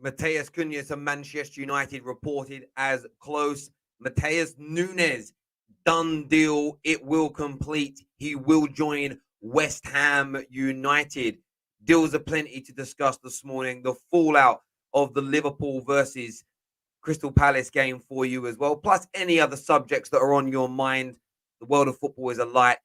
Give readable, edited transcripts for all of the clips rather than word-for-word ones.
Matheus Cunha to Manchester United reported as close. Matheus Nunes, done deal. It will complete. He will join West Ham United. Deals are plenty to discuss this morning. The fallout of the Liverpool versus Crystal Palace game for you as well, plus any other subjects that are on your mind. The world of football is alight.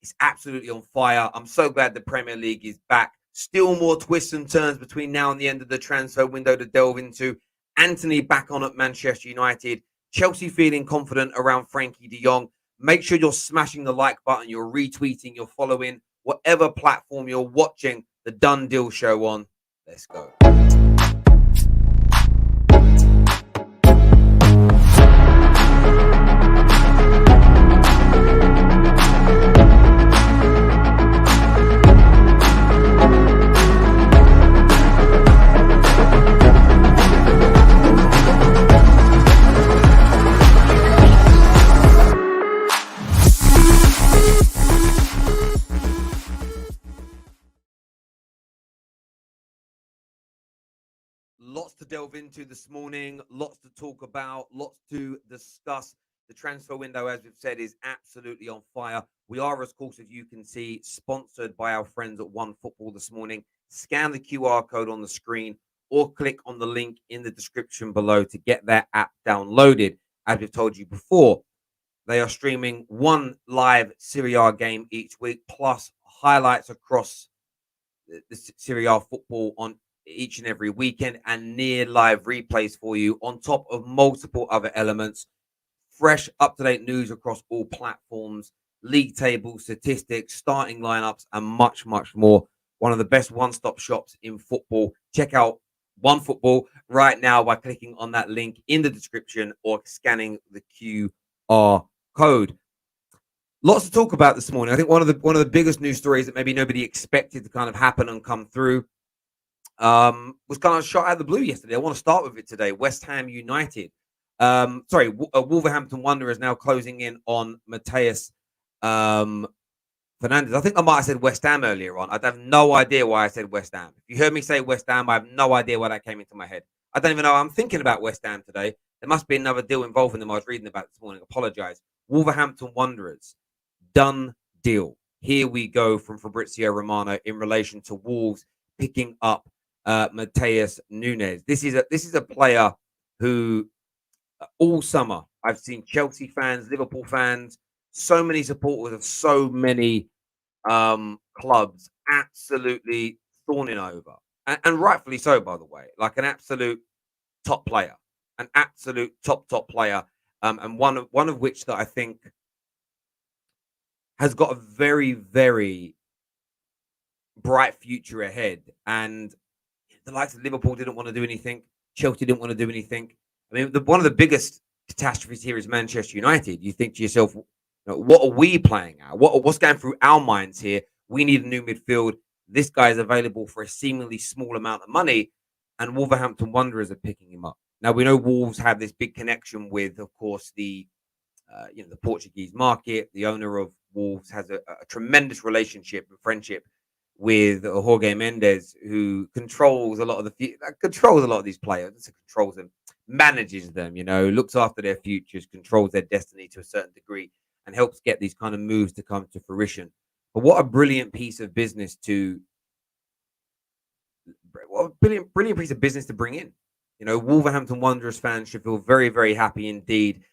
It's absolutely on fire. I'm so glad the Premier League is back. Still more twists and turns between now and the end of the transfer window to delve into. Antony back on at Manchester United. Chelsea feeling confident around Frenkie de Jong. Make sure you're smashing the like button, you're retweeting, you're following, whatever platform you're watching the Done Deal show on. Let's go. Lots to delve into this morning, lots to talk about, lots to discuss. The transfer window, as we've said, is absolutely on fire. We are, of course, as you can see, sponsored by our friends at OneFootball this morning. Scan the QR code on the screen or click on the link in the description below to get their app downloaded. As we've told you before, they are streaming one live Serie A game each week, plus highlights across the Serie A football on each and every weekend, and near live replays for you, on top of multiple other elements. Fresh, up-to-date news across all platforms, league tables, statistics, starting lineups, and much, much more. One of the best one-stop shops in football. Check out OneFootball right now by clicking on that link in the description or scanning the QR code. Lots to talk about this morning. I think one of the biggest news stories that maybe nobody expected to kind of happen and come through was kind of shot out of the blue yesterday. I want to start with it today. West Ham United. Wolverhampton Wanderers now closing in on Matheus Fernandes. I think I might have said West Ham earlier on. I have no idea why I said West Ham. If you heard me say West Ham, I have no idea why that came into my head. I don't even know I'm thinking about West Ham today. There must be another deal involving them I was reading about this morning. Apologize. Wolverhampton Wanderers. Done deal. Here we go from Fabrizio Romano in relation to Wolves picking up Matheus Nunes. This is a player who all summer I've seen Chelsea fans, Liverpool fans, so many supporters of so many clubs absolutely thorning over, and rightfully so, by the way. Like an absolute top player, an absolute top player, and one of which that I think has got a very, very bright future ahead. And the likes of Liverpool didn't want to do anything. Chelsea didn't want to do anything. I mean, one of the biggest catastrophes here is Manchester United. You think to yourself, what are we playing at? What's going through our minds here? We need a new midfield. This guy is available for a seemingly small amount of money, and Wolverhampton Wanderers are picking him up. Now, we know Wolves have this big connection with, of course, the Portuguese market. The owner of Wolves has a tremendous relationship and friendship with Jorge Mendes, who controls a lot of these players. Controls them, manages them, looks after their futures, controls their destiny to a certain degree, and helps get these kind of moves to come to fruition. But what a brilliant piece of business to bring in. Wolverhampton Wanderers fans should feel very, very happy indeed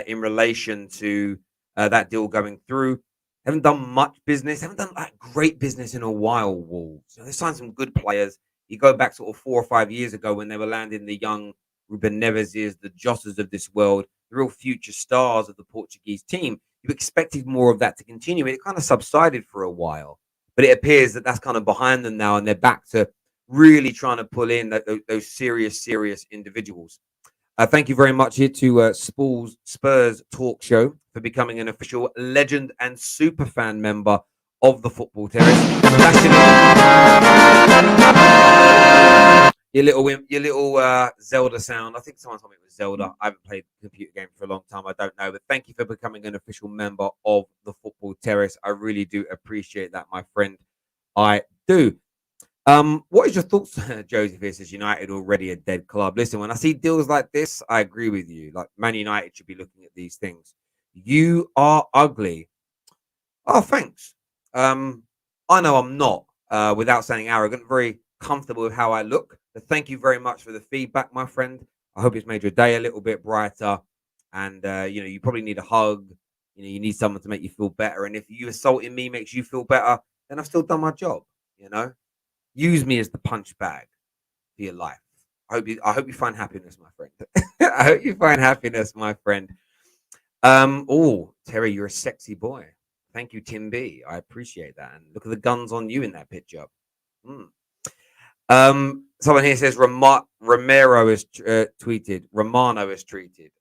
in relation to that deal going through. Haven't done much business, haven't done great business in a while, Wolves. They signed some good players. You go back sort of 4 or 5 years ago when they were landing the young Ruben Neveses, the Josses of this world, the real future stars of the Portuguese team. You expected more of that to continue. It kind of subsided for a while, but it appears that that's kind of behind them now, and they're back to really trying to pull in those serious individuals. Thank you very much here to Spurs Talk Show for becoming an official legend and super fan member of the Football Terrace. Your little Zelda sound. I think someone told me it was Zelda. I haven't played computer games for a long time. I don't know. But thank you for becoming an official member of the Football Terrace. I really do appreciate that, my friend. I do. What is your thoughts, Joseph? Is United already a dead club? Listen, when I see deals like this, I agree with you. Like Man United should be looking at these things. You are ugly. Oh, thanks. Um, I know I'm not, without sounding arrogant, very comfortable with how I look. But thank you very much for the feedback, my friend. I hope it's made your day a little bit brighter. And you probably need a hug. You need someone to make you feel better. And if you assaulting me makes you feel better, then I've still done my job. Use me as the punch bag for your life. I hope you find happiness, my friend. I hope you find happiness, my friend. Oh, Terry, you're a sexy boy. Thank you, Tim B. I appreciate that. And look at the guns on you in that picture. Mm. Someone here says Romero is tweeted. Romano is tweeted.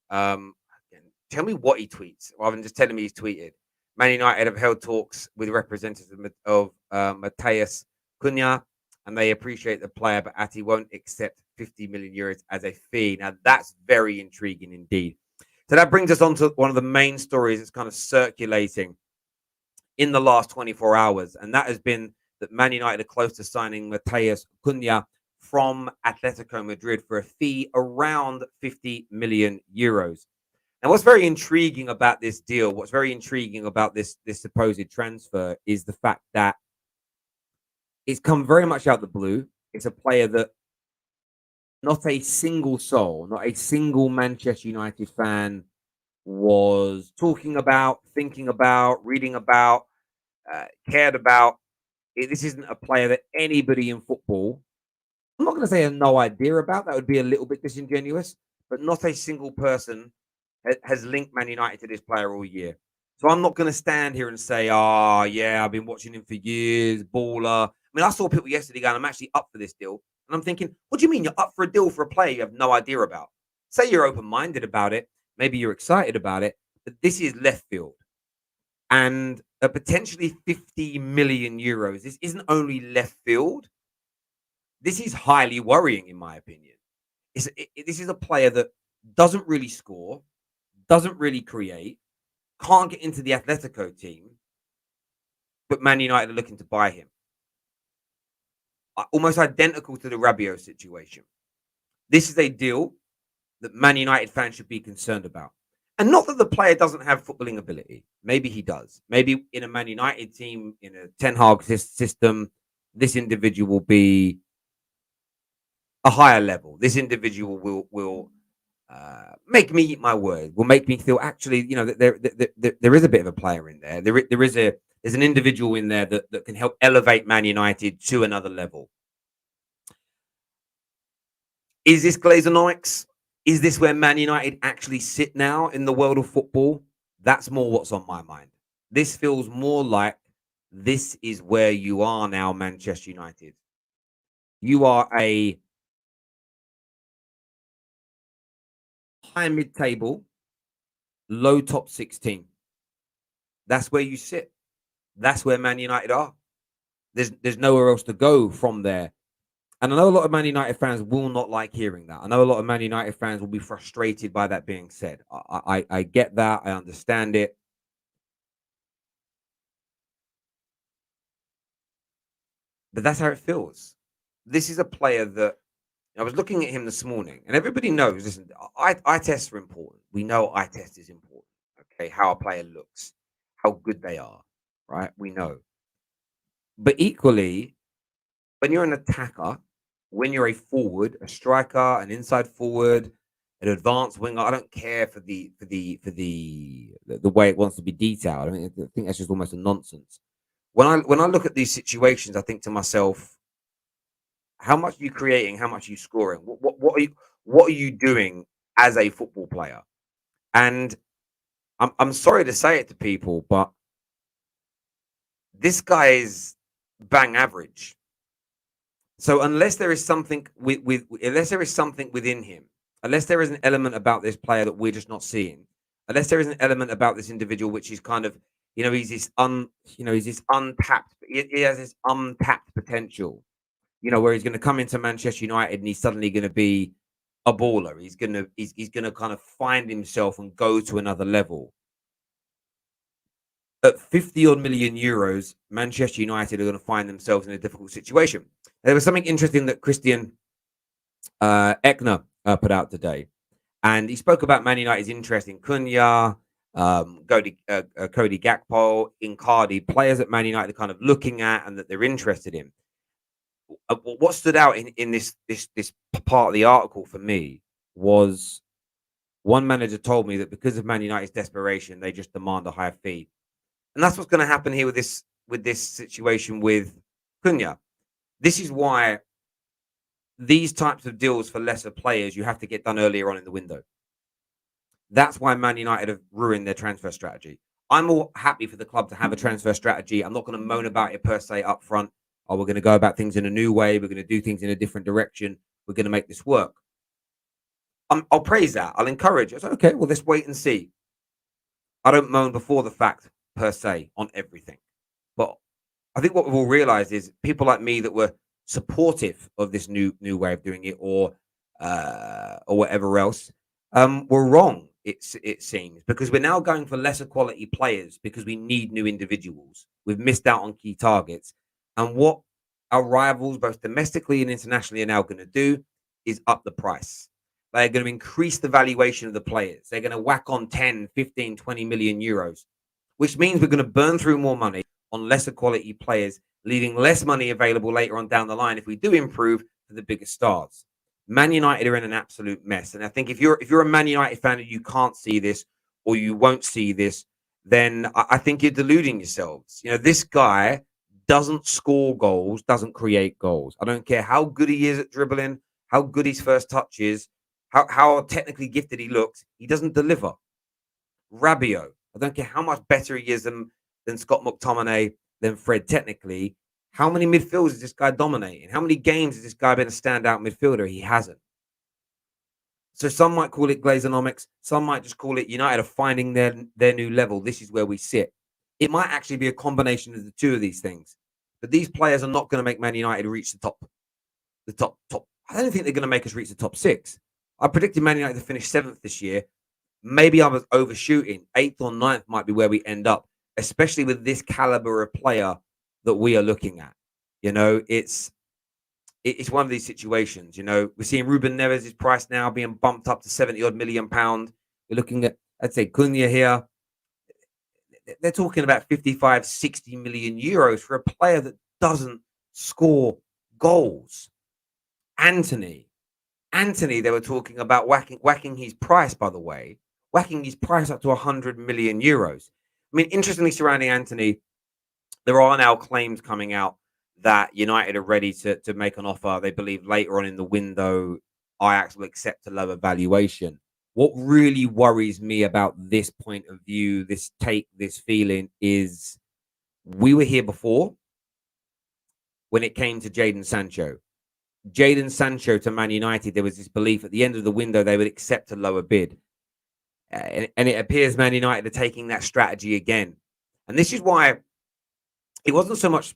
Tell me what he tweets rather than just telling me he's tweeted. Man United have held talks with representatives of Matheus Cunha, and they appreciate the player, but Ati won't accept 50 million euros as a fee. Now, that's very intriguing indeed. So that brings us on to one of the main stories that's kind of circulating in the last 24 hours, and that has been that Man United are close to signing Matheus Cunha from Atletico Madrid for a fee around 50 million euros. And what's very intriguing about this deal, what's very intriguing about this supposed transfer is the fact that it's come very much out the blue. It's a player that not a single soul, not a single Manchester United fan was talking about, thinking about, reading about, cared about. This isn't a player that anybody in football, I'm not going to say has no idea about. That would be a little bit disingenuous, but not a single person has linked Man United to this player all year. So I'm not going to stand here and say, oh, yeah, I've been watching him for years, baller. I mean, I saw people yesterday going, I'm actually up for this deal. And I'm thinking, what do you mean you're up for a deal for a player you have no idea about? Say you're open-minded about it. Maybe you're excited about it. But this is left field. And potentially 50 million euros. This isn't only left field. This is highly worrying, in my opinion. This is a player that doesn't really score, doesn't really create, can't get into the Atletico team, but Man United are looking to buy him. Almost identical to the Rabiot situation. This is a deal that Man United fans should be concerned about. And not that the player doesn't have footballing ability. Maybe he does. Maybe in a Man United team, in a Ten Hag system, this individual will be a higher level. This individual will make me eat my word. Will make me feel actually, that there is a bit of a player in there. There's an individual in there that can help elevate Man United to another level. Is this Glazonomics? Is this where Man United actually sit now in the world of football? That's more what's on my mind. This feels more like this is where you are now, Manchester United. You are a high mid-table, low top 16. That's where you sit. That's where Man United are. There's nowhere else to go from there. And I know a lot of Man United fans will not like hearing that. I know a lot of Man United fans will be frustrated by that being said. I get that. I understand it. But that's how it feels. This is a player that I was looking at him this morning, and everybody knows, listen, eye tests are important. We know eye test is important. Okay, how a player looks, how good they are, right? We know. But equally, when you're an attacker, when you're a forward, a striker, an inside forward, an advanced winger, I don't care for the way it wants to be detailed. I mean, I think that's just almost a nonsense. When I look at these situations, I think to myself, how much are you creating? How much are you scoring? What are you doing as a football player? And I'm sorry to say it to people, but this guy is bang average. So unless there is something unless there is something within him, unless there is an element about this player that we're just not seeing, unless there is an element about this individual which is kind of, he's this untapped, he has this untapped potential, where he's going to come into Manchester United and he's suddenly going to be a baller. He's going to kind of find himself and go to another level. at 50 odd million euros, Manchester United are going to find themselves in a difficult situation. There was something interesting that Christian Eckner put out today, and he spoke about Man United's interest in Cunha, Cody Gakpo, Icardi, players that Man United are kind of looking at and that they're interested in. What stood out in this part of the article for me was one manager told me that because of Man United's desperation, they just demand a higher fee, and that's what's going to happen here with this situation with Cunha. This is why these types of deals for lesser players you have to get done earlier on in the window. That's why Man United have ruined their transfer strategy. I'm more happy for the club to have a transfer strategy. I'm not going to moan about it per se up front. Oh, we're going to go about things in a new way. We're going to do things in a different direction. We're going to make this work. I'll praise that. I'll encourage it. Okay, well, let's wait and see. I don't moan before the fact per se on everything. But I think what we've all realized is people like me that were supportive of this new way of doing it or whatever else were wrong. It seems, because we're now going for lesser quality players because we need new individuals. We've missed out on key targets, and what our rivals, both domestically and internationally, are now going to do is up the price. They're going to increase the valuation of the players. They're going to whack on 10, 15, 20 million euros, which means we're going to burn through more money on lesser quality players, leaving less money available later on down the line if we do improve for the bigger stars. Man United are in an absolute mess, and I think if you're a Man United fan and you can't see this or you won't see this, then I think you're deluding yourselves. You know, this guy doesn't score goals, doesn't create goals. I don't care how good he is at dribbling, how good his first touch is, how technically gifted he looks. He doesn't deliver. Rabiot, I don't care how much better he is than Scott McTominay, than Fred technically. How many midfielders is this guy dominating? How many games has this guy been a standout midfielder? He hasn't. So some might call it Glazonomics. Some might just call it United are finding their new level. This is where we sit. It might actually be a combination of the two of these things. But these players are not going to make Man United reach the top. I don't think they're going to make us reach the top 6. I predicted Man United to finish 7th this year. Maybe I was overshooting. 8th or 9th might be where we end up, especially with this caliber of player that we are looking at. You know, it's one of these situations. You know, we're seeing Ruben Neves' price now being bumped up to 70 odd million pound. We're looking at, I'd say, Cunha here. They're talking about 55, 60 million euros for a player that doesn't score goals. Antony, they were talking about whacking his price, by the way, whacking his price up to 100 million euros. I mean, interestingly, surrounding Antony, there are now claims coming out that United are ready to make an offer. They believe later on in the window, Ajax will accept a lower valuation. What really worries me about this point of view, this take, this feeling, is we were here before when it came to Jadon Sancho. Jadon Sancho to Man United, there was this belief at the end of the window they would accept a lower bid. And it appears Man United are taking that strategy again. And this is why it wasn't so much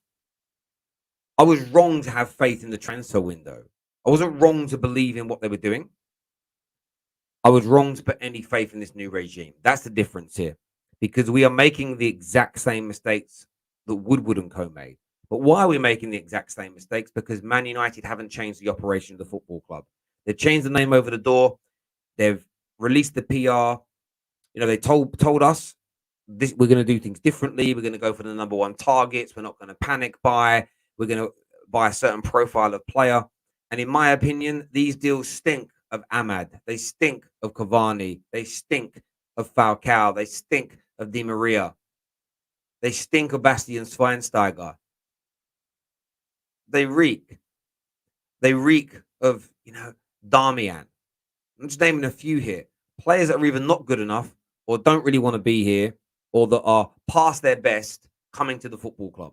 I was wrong to have faith in the transfer window. I wasn't wrong to believe in what they were doing. I was wrong to put any faith in this new regime. That's the difference here. Because we are making the exact same mistakes that Woodward and co made. But why are we making the exact same mistakes? Because Man United haven't changed the operation of the football club. They've changed the name over the door. They've released the PR. You know, they told us this, we're going to do things differently. We're going to go for the number 1 targets. We're not going to panic buy. We're going to buy a certain profile of player. And in my opinion, these deals stink of Ahmad. They stink of Cavani. They stink of Falcao. They stink of Di Maria. They stink of Bastian Schweinsteiger. They reek. They reek of, you know, Darmian. I'm just naming a few here. Players that are either not good enough or don't really want to be here or that are past their best coming to the football club.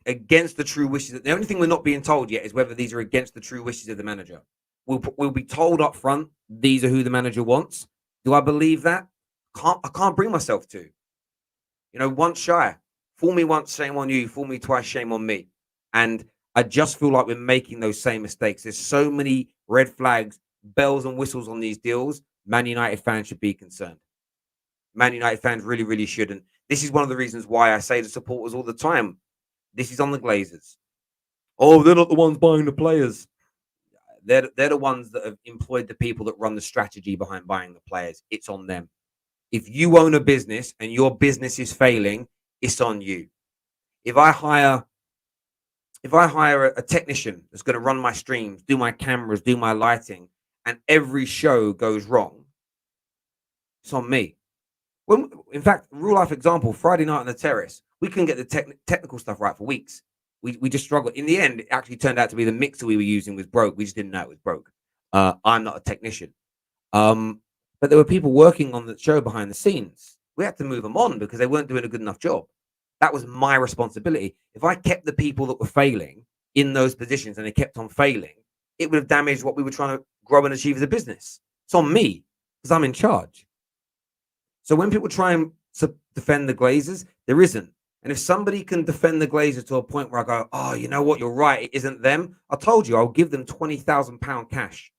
Against the true wishes. The only thing we're not being told yet is whether these are against the true wishes of the manager. We'll be told up front, these are who the manager wants. Do I believe that? I can't bring myself to. You know, once shy. Fool me once, shame on you. Fool me twice, shame on me. And I just feel like we're making those same mistakes. There's so many red flags, bells and whistles on these deals. Man United fans should be concerned. Man United fans really, really shouldn't. This is one of the reasons why I say to supporters all the time, this is on the Glazers. Oh, they're not the ones buying the players. They're the ones that have employed the people that run the strategy behind buying the players. It's on them. If you own a business and your business is failing, it's on you. If I hire a technician that's going to run my streams, do my cameras, do my lighting, and every show goes wrong, it's on me. When, in fact, real life example, Friday night on the terrace, we couldn't get the technical stuff right for weeks. We just struggled. In the end, it actually turned out to be the mixer we were using was broke. We just didn't know it was broke. I'm not a technician. But there were people working on the show behind the scenes. We had to move them on because they weren't doing a good enough job. That was my responsibility. If I kept the people that were failing in those positions and they kept on failing, it would have damaged what we were trying to grow and achieve as a business. It's on me because I'm in charge. So when people try and defend the Glazers, there isn't. And if somebody can defend the Glazers to a point where I go, oh, you know what, you're right, it isn't them. I told you, I'll give them £20,000 cash.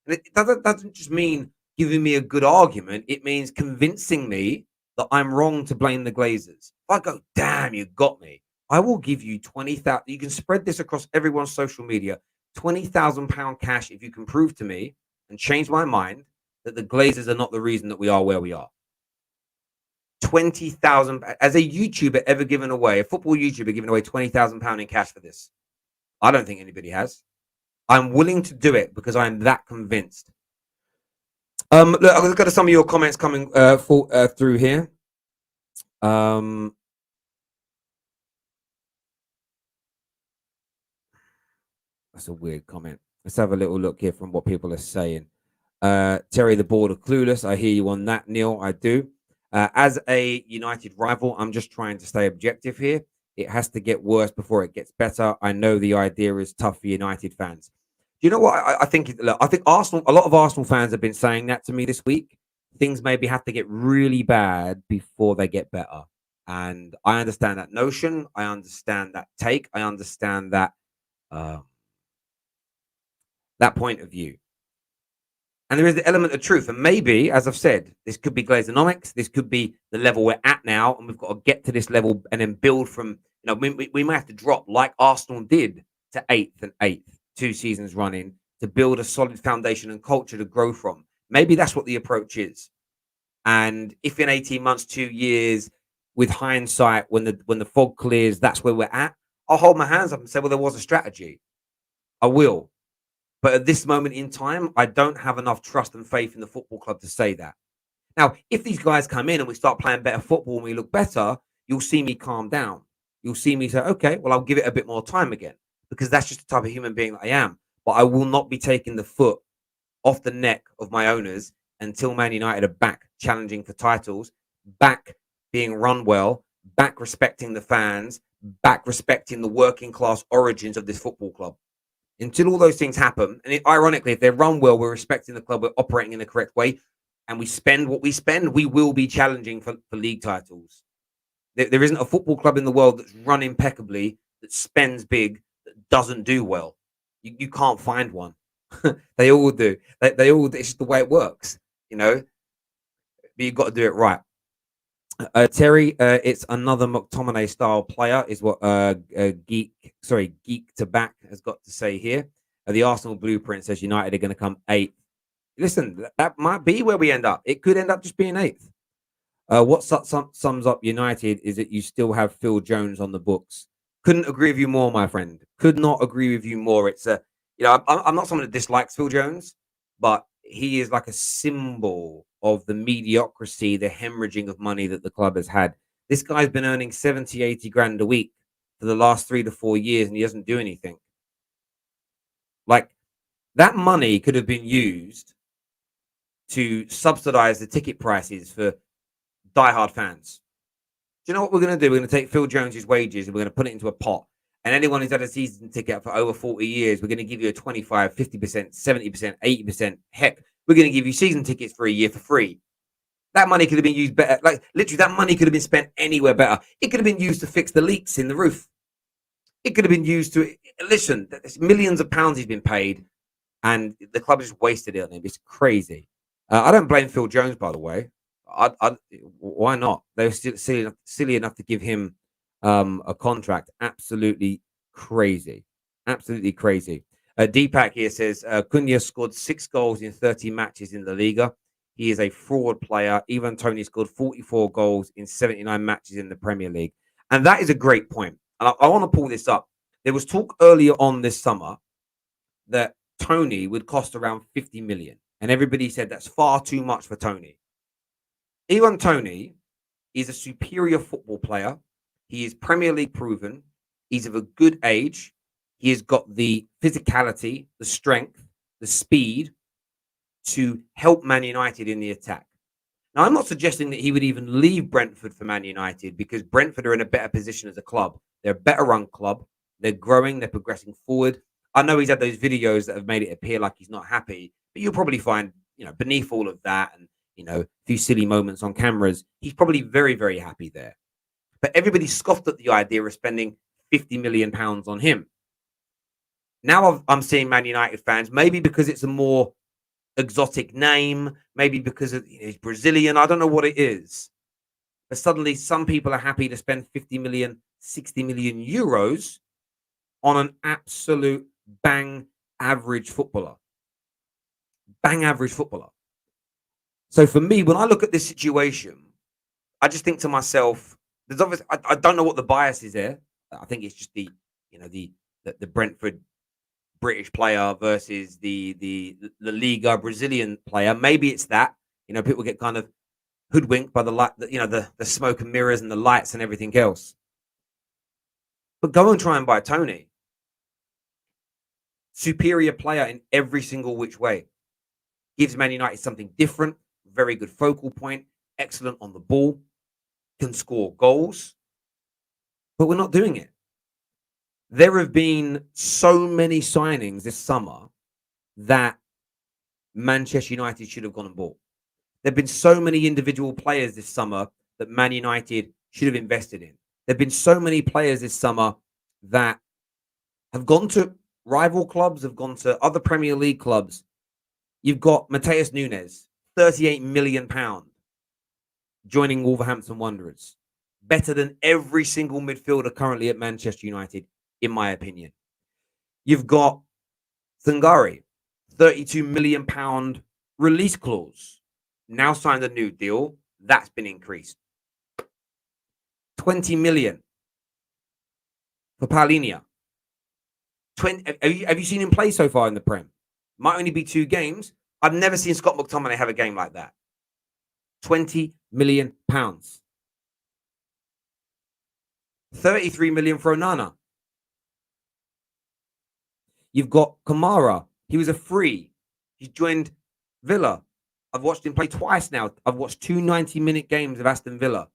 And it doesn't just mean giving me a good argument. It means convincing me that I'm wrong to blame the Glazers. If I go, damn, you got me, I will give you 20,000. You can spread this across everyone's social media. £20,000 cash if you can prove to me and change my mind that the Glazers are not the reason that we are where we are. 20,000 as a YouTuber ever given away, a football YouTuber giving away £20,000 in cash for this? I don't think anybody has. I'm willing to do it because I'm that convinced. Look, I've got some of your comments coming through here. That's a weird comment. Let's have a little look here from what people are saying. Terry, the board are clueless. I hear you on that, Neil. I do. As a United rival, I'm just trying to stay objective here. It has to get worse before it gets better. I know the idea is tough for United fans. Do you know what I think? Look, I think Arsenal, a lot of Arsenal fans have been saying that to me this week. Things maybe have to get really bad before they get better. And I understand that notion. I understand that take. I understand that that point of view. And there is the element of truth. And maybe, as I've said, this could be Glazonomics. This could be the level we're at now. And we've got to get to this level and then build from, we might have to drop like Arsenal did to 8th and 8th, 2 seasons running, to build a solid foundation and culture to grow from. Maybe that's what the approach is. And if in 18 months, 2 years, with hindsight, when the fog clears, that's where we're at, I'll hold my hands up and say, well, there was a strategy. I will. But at this moment in time, I don't have enough trust and faith in the football club to say that. Now, if these guys come in and we start playing better football and we look better, you'll see me calm down. You'll see me say, okay, well, I'll give it a bit more time again, because that's just the type of human being that I am. But I will not be taking the foot off the neck of my owners until Man United are back challenging for titles, back being run well, back respecting the fans, back respecting the working class origins of this football club. Until all those things happen, and ironically, if they run well, we're respecting the club, we're operating in the correct way, and we spend what we spend, we will be challenging for league titles. There isn't a football club in the world that's run impeccably, that spends big, that doesn't do well. You can't find one. They all do. They all. It's just the way it works, But you've got to do it right. Terry, it's another McTominay style player, is what Geek to Back has got to say here. The Arsenal blueprint says United are going to come 8th. Listen, that might be where we end up. It could end up just being 8th. What sums up United is that you still have Phil Jones on the books. Couldn't agree with you more, my friend. Could not agree with you more. It's I'm not someone that dislikes Phil Jones, but he is like a symbol of the mediocrity, the hemorrhaging of money that the club has had. This guy's been earning 70, 80 grand a week for the last 3 to 4 years, and he doesn't do anything. Like, that money could have been used to subsidize the ticket prices for diehard fans. Do you know what we're going to do? We're going to take Phil Jones's wages and we're going to put it into a pot. And anyone who's had a season ticket for over 40 years, we're going to give you a 25, 50%, 70%, 80%. Heck, we're going to give you season tickets for a year for free. That money could have been used better. Like, literally, that money could have been spent anywhere better. It could have been used to fix the leaks in the roof. It could have been used to, listen, millions of pounds he's been paid, and the club just wasted it on him. It's crazy. I don't blame Phil Jones, by the way. why not? They were still silly enough to give him a contract. Absolutely crazy. Absolutely crazy. Deepak here says Cunha scored 6 goals in 30 matches in the Liga. He is a fraud player. Even Antony scored 44 goals in 79 matches in the Premier League. And that is a great point. And I want to pull this up. There was talk earlier on this summer that Tony would cost around 50 million. And everybody said that's far too much for Tony. Ivan Tony is a superior football player. He is Premier League proven. He's of a good age. He has got the physicality, the strength, the speed to help Man United in the attack. Now, I'm not suggesting that he would even leave Brentford for Man United because Brentford are in a better position as a club. They're a better run club. They're growing. They're progressing forward. I know he's had those videos that have made it appear like he's not happy, but you'll probably find, beneath all of that and, a few silly moments on cameras, he's probably very, very happy there. But everybody scoffed at the idea of spending £50 million on him. Now I'm seeing Man United fans, maybe because it's a more exotic name, maybe because he's Brazilian, I don't know what it is. But suddenly some people are happy to spend 50 million, 60 million euros on an absolute bang average footballer. Bang average footballer. So for me, when I look at this situation, I just think to myself, there's obviously I don't know what the bias is there. I think it's just the Brentford British player versus the Liga Brazilian player. Maybe it's that. People get kind of hoodwinked by the light, the smoke and mirrors and the lights and everything else. But go and try and buy Tony. Superior player in every single which way. Gives Man United something different. Very good focal point. Excellent on the ball. Can score goals. But we're not doing it. There have been so many signings this summer that Manchester United should have gone and bought. There have been so many individual players this summer that Man United should have invested in. There have been so many players this summer that have gone to rival clubs, have gone to other Premier League clubs. You've got Matheus Nunes, £38 million, joining Wolverhampton Wanderers. Better than every single midfielder currently at Manchester United, in my opinion. You've got Thangari, £32 million release clause. Now signed a new deal. That's been increased. 20 million for Paulinho. Have you seen him play so far in the Prem? Might only be 2 games. I've never seen Scott McTominay have a game like that. £20 million. 33 million for Onana. You've got Kamara. He was a free. He's joined Villa. I've watched him play twice now. I've watched 2 90-minute games of Aston Villa.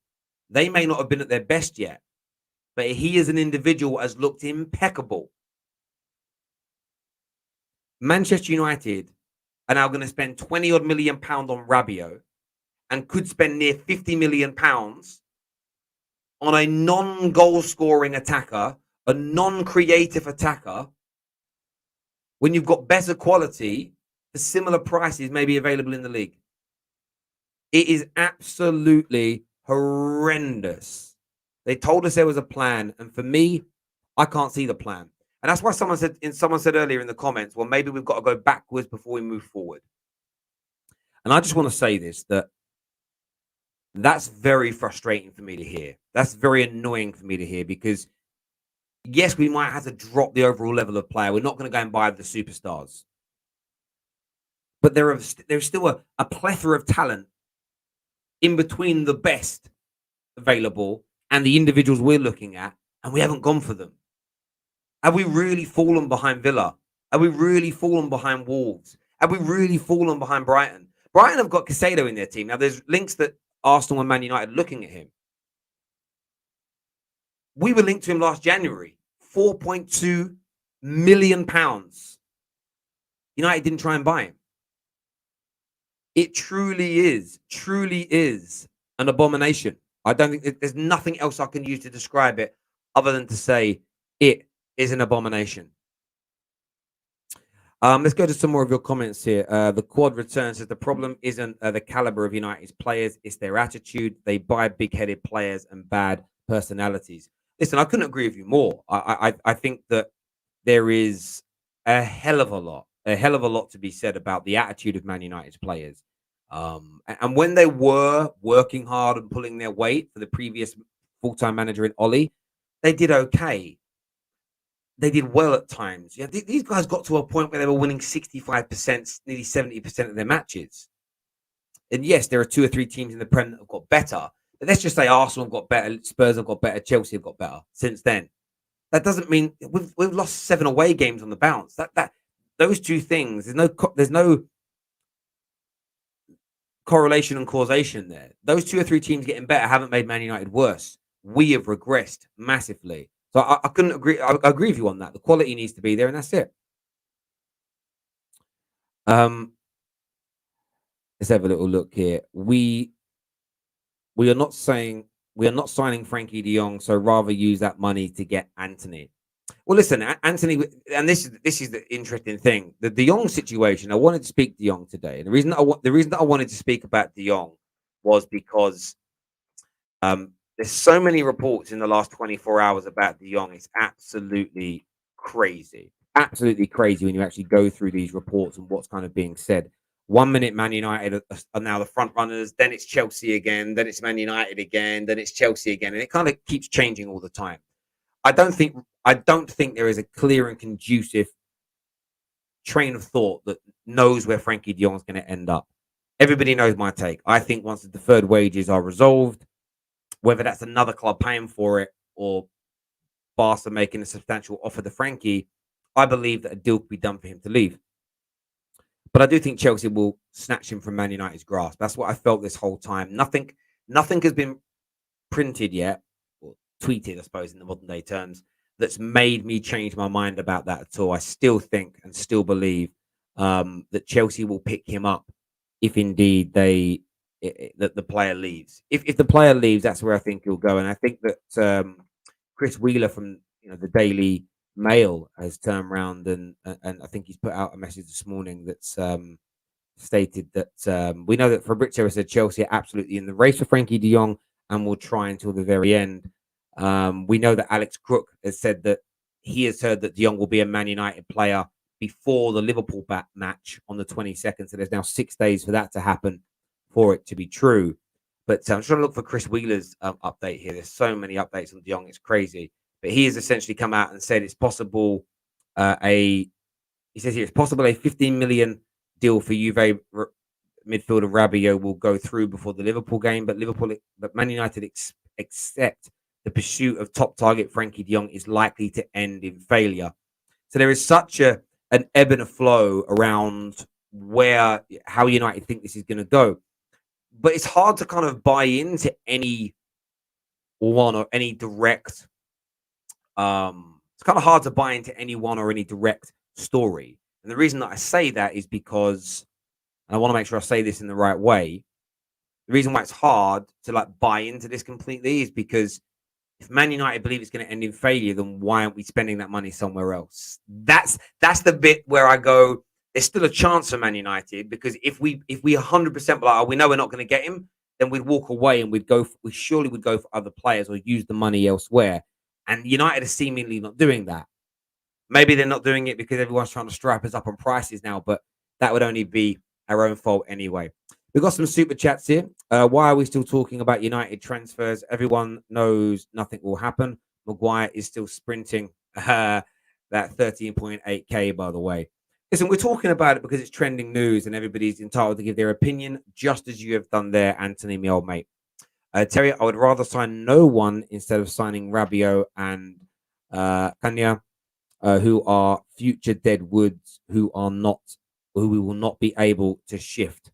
They may not have been at their best yet, but he as an individual has looked impeccable. Manchester United are now going to spend 20 odd million pounds on Rabiot and could spend near 50 million pounds on a non-goal scoring attacker, a non-creative attacker, when you've got better quality for similar prices maybe available in the league. It is absolutely horrendous. They told us there was a plan, and for me, I can't see the plan. And that's why someone said earlier in the comments, well, maybe we've got to go backwards before we move forward. And I just want to say this, that's very frustrating for me to hear. That's very annoying for me to hear because, yes, we might have to drop the overall level of player. We're not going to go and buy the superstars. But there's still a plethora of talent in between the best available and the individuals we're looking at, and we haven't gone for them. Have we really fallen behind Villa? Have we really fallen behind Wolves? Have we really fallen behind Brighton? Brighton have got Caicedo in their team. Now, there's links that Arsenal and Man United are looking at him. We were linked to him last January. £4.2 million. United didn't try and buy him. It truly is an abomination. I don't think there's nothing else I can use to describe it other than to say it is an abomination. Let's go to some more of your comments here. The quad return says the problem isn't the caliber of United's players, it's their attitude. They buy big-headed players and bad personalities. Listen, I couldn't agree with you more. I think that there is a hell of a lot to be said about the attitude of Man United's players. And when they were working hard and pulling their weight for the previous full-time manager in Ollie, they did okay. They did well at times. Yeah, these guys got to a point where they were winning 65%, nearly 70% of their matches. And yes, there are 2 or 3 teams in the Prem that have got better. But let's just say Arsenal have got better, Spurs have got better, Chelsea have got better since then. That doesn't mean we've lost 7 away games on the bounce. That those two things, there's no correlation and causation there. Those 2 or 3 teams getting better haven't made Man United worse. We have regressed massively. So I couldn't agree. I agree with you on that. The quality needs to be there, and that's it. Let's have a little look here. We are not signing Frenkie de Jong, so rather use that money to get Antony. Well, listen, Antony, and this is the interesting thing. The De Jong situation. I wanted to speak De Jong today, and the reason that I wanted to speak about De Jong was because there's so many reports in the last 24 hours about De Jong. It's absolutely crazy. Absolutely crazy when you actually go through these reports and what's kind of being said. 1 minute Man United are now the front runners, then it's Chelsea again, then it's Man United again, then it's Chelsea again, and it kind of keeps changing all the time. I don't think there is a clear and conducive train of thought that knows where Frenkie de Jong is going to end up. Everybody knows my take. I think once the deferred wages are resolved, whether that's another club paying for it or Barca making a substantial offer to Frenkie, I believe that a deal could be done for him to leave. But I do think Chelsea will snatch him from Man United's grasp. That's what I felt this whole time. Nothing has been printed yet, or tweeted, I suppose, in the modern day terms, that's made me change my mind about that at all. I still think and still believe that Chelsea will pick him up if indeed that the player leaves. If the player leaves, that's where I think he'll go. And I think that Chris Wheeler from the Daily Mail has turned around and I think he's put out a message this morning that's stated that we know that Fabrizio has said Chelsea are absolutely in the race for Frenkie de Jong and will try until the very end. We know that Alex Crook has said that he has heard that de Jong will be a Man United player before the Liverpool match on the 22nd. So there's now 6 days for that to happen for it to be true. But I'm trying to look for Chris Wheeler's update here. There's so many updates on de Jong, it's crazy. But he has essentially come out and said it's possible he says here it's possible a 15 million deal for Juve midfielder Rabiot will go through before the Liverpool game, but Man United accept the pursuit of top target Frenkie de Jong is likely to end in failure. So there is such an ebb and a flow around how United think this is going to go. But it's hard to kind of buy into any one or any direct. It's kind of hard to buy into any one or any direct story. And the reason that I say that is because, and I want to make sure I say this in the right way, the reason why it's hard to buy into this completely is because if Man United believe it's going to end in failure, then why aren't we spending that money somewhere else? That's the bit where I go, there's still a chance for Man United, because if we 100% like, we know we're not going to get him, then we'd walk away and we surely would go for other players or use the money elsewhere. And United are seemingly not doing that. Maybe they're not doing it because everyone's trying to strap us up on prices now, but that would only be our own fault anyway. We've got some super chats here. Why are we still talking about United transfers? Everyone knows nothing will happen. Maguire is still sprinting. That 13.8k, by the way. Listen, we're talking about it because it's trending news and everybody's entitled to give their opinion, just as you have done there, Antony, my old mate. Terry, I would rather sign no one instead of signing Rabiot and Cunha, who are future dead woods, who we will not be able to shift.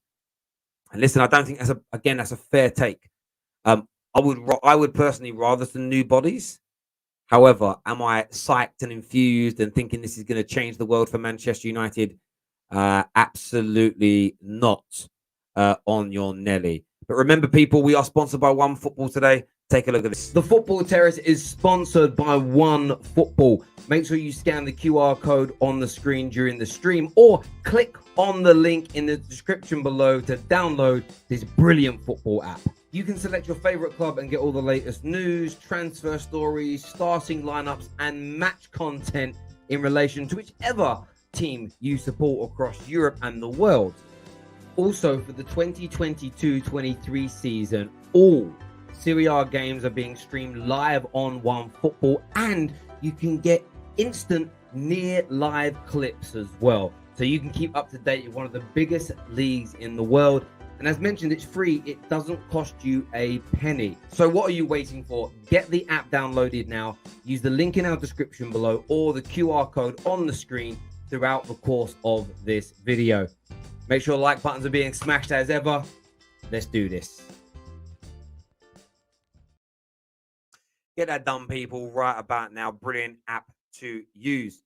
And listen, I don't think that's a fair take. I would personally rather some new bodies. However, am I psyched and infused and thinking this is going to change the world for Manchester United? Absolutely not on your Nelly. But remember, people, we are sponsored by OneFootball today. Take a look at this. The Football Terrace is sponsored by OneFootball. Make sure you scan the QR code on the screen during the stream, or click on the link in the description below to download this brilliant football app. You can select your favorite club and get all the latest news, transfer stories, starting lineups, and match content in relation to whichever team you support across Europe and the world. Also, for the 2022-23 season, all Serie A games are being streamed live on OneFootball, and you can get instant near live clips as well. So you can keep up to date with one of the biggest leagues in the world. And as mentioned, it's free. It doesn't cost you a penny. So what are you waiting for? Get the app downloaded now. Use the link in our description below or the QR code on the screen throughout the course of this video. Make sure like buttons are being smashed as ever. Let's do this. Get that done, people, right about now. Brilliant app to use.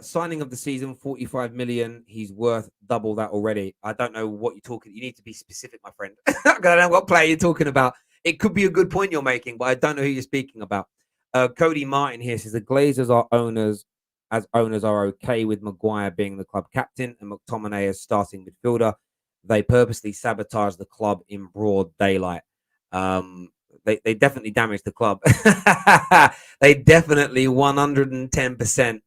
Signing of the season, 45 million. He's worth double that already. I don't know what you're talking. You need to be specific, my friend. I don't know what player you're talking about. It could be a good point you're making, but I don't know who you're speaking about. Cody Martin here says the Glazers are owners are okay with Maguire being the club captain and McTominay as starting midfielder. They purposely sabotage the club in broad daylight. They definitely damaged the club. They definitely 110%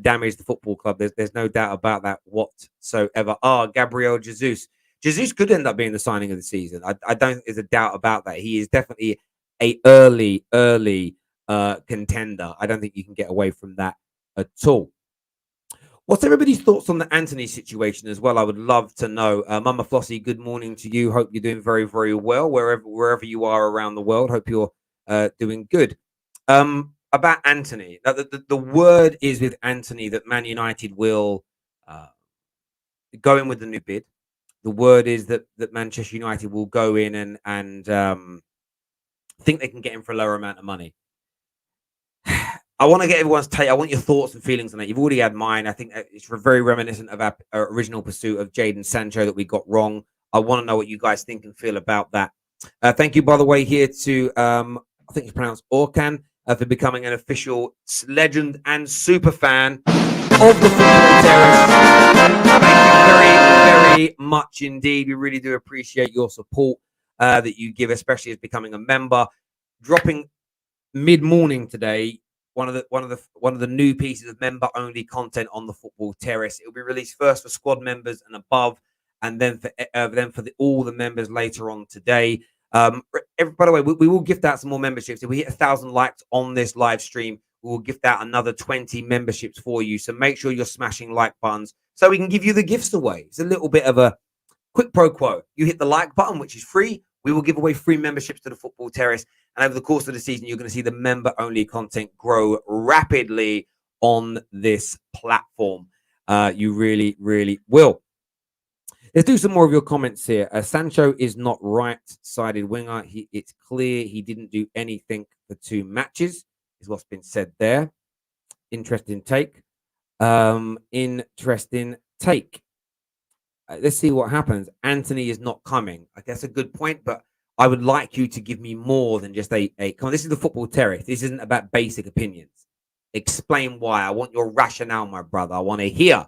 damaged the football club. There's no doubt about that whatsoever. Gabriel Jesus. Jesus could end up being the signing of the season. I don't think there's a doubt about that. He is definitely a early contender. I don't think you can get away from that at all. What's everybody's thoughts on the Antony situation as well? I would love to know. Mama Flossie, good morning to you. Hope you're doing very, very well wherever you are around the world. Hope you're doing good. About Antony, the word is with Antony that Man United will go in with the new bid. The word is that Manchester United will go in and think they can get him for a lower amount of money. I want to get everyone's take. I want your thoughts and feelings on it. You've already had mine. I think it's very reminiscent of our original pursuit of Jadon Sancho that we got wrong. I want to know what you guys think and feel about that. Thank you, by the way, here to, I think it's pronounced Orkan, for becoming an official legend and super fan of the Football Terrace. Thank you very, very much indeed. We really do appreciate your support that you give, especially as becoming a member. Dropping mid-morning today, one of the new pieces of member-only content on the Football Terrace. It will be released first for squad members and above, and then for all the members later on today. By the way, we will gift out some more memberships. If we hit 1,000 likes on this live stream, we will gift out another 20 memberships for you. So make sure you're smashing like buttons so we can give you the gifts away. It's a little bit of a quick pro quo. You hit the like button, which is free. We will give away free memberships to the Football Terrace. And over the course of the season, you're going to see the member-only content grow rapidly on this platform. You really, really will. Let's do some more of your comments here. Sancho is not right-sided winger. It's clear he didn't do anything for 2 matches, is what's been said there. Interesting take. Interesting take. Let's see what happens. Antony is not coming. I guess a good point, but I would like you to give me more than just a come on. This is the Football Terrace. This isn't about basic opinions. Explain why. I want your rationale, my brother. I want to hear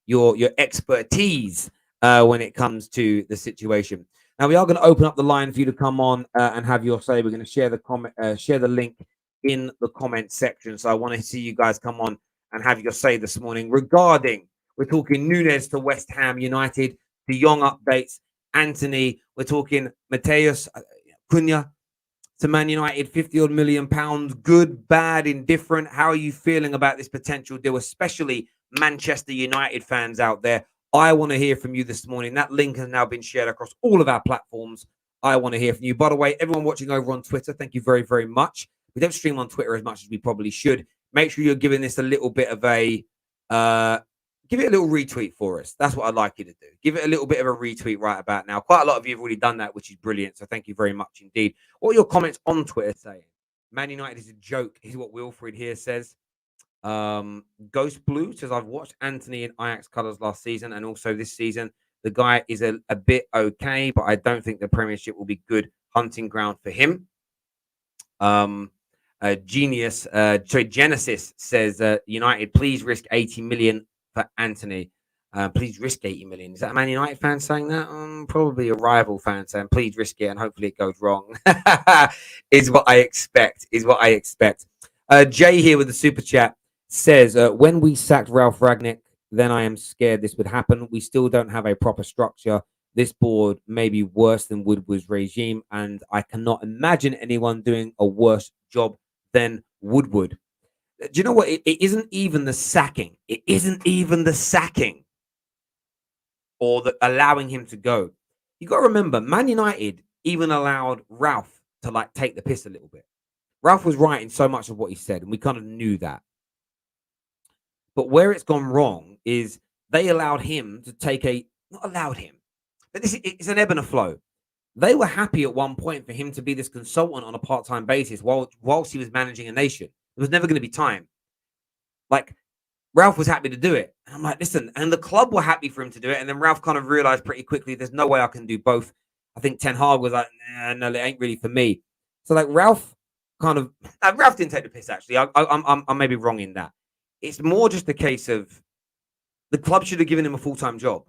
your expertise when it comes to the situation. Now we are going to open up the line for you to come on and have your say. We're going to share the link in the comment section. So I want to see you guys come on and have your say this morning regarding. We're talking Nunes to West Ham United, the Jong updates, Antony. We're talking Matheus Cunha to Man United, 50-odd million pounds. Good, bad, indifferent. How are you feeling about this potential deal, especially Manchester United fans out there? I want to hear from you this morning. That link has now been shared across all of our platforms. I want to hear from you. By the way, everyone watching over on Twitter, thank you very, very much. We don't stream on Twitter as much as we probably should. Make sure you're giving this a little bit of a... give it a little retweet for us. That's what I'd like you to do. Give it a little bit of a retweet right about now. Quite a lot of you have already done that, which is brilliant. So thank you very much indeed. What are your comments on Twitter saying? Man United is a joke, is what Wilfred here says. Ghost Blue says, I've watched Antony in Ajax colours last season and also this season. The guy is a bit okay, but I don't think the Premiership will be good hunting ground for him. Genesis says, United, please risk 80 million for Antony. Please risk 80 million. Is that a Man United fan saying that? Probably a rival fan saying, please risk it and hopefully it goes wrong. Is what I expect. Jay here with the super chat says, when we sacked Ralph Ragnick, then I am scared this would happen. We still don't have a proper structure. This board may be worse than Woodward's regime, and I cannot imagine anyone doing a worse job than Woodward. Do you know what? It isn't even the sacking. It isn't even the sacking or the allowing him to go. You got to remember, Man United even allowed Ralph to like take the piss a little bit. Ralph was right in so much of what he said, and we kind of knew that. But where it's gone wrong is they allowed him to take not allowed him, but it's an ebb and a flow. They were happy at one point for him to be this consultant on a part-time basis whilst he was managing a nation. There was never going to be time. Like, Ralph was happy to do it. And I'm like, listen, and the club were happy for him to do it. And then Ralph kind of realized pretty quickly, there's no way I can do both. I think Ten Hag was like, nah, no, it ain't really for me. So like Ralph didn't take the piss, actually. I may be wrong in that. It's more just a case of the club should have given him a full-time job,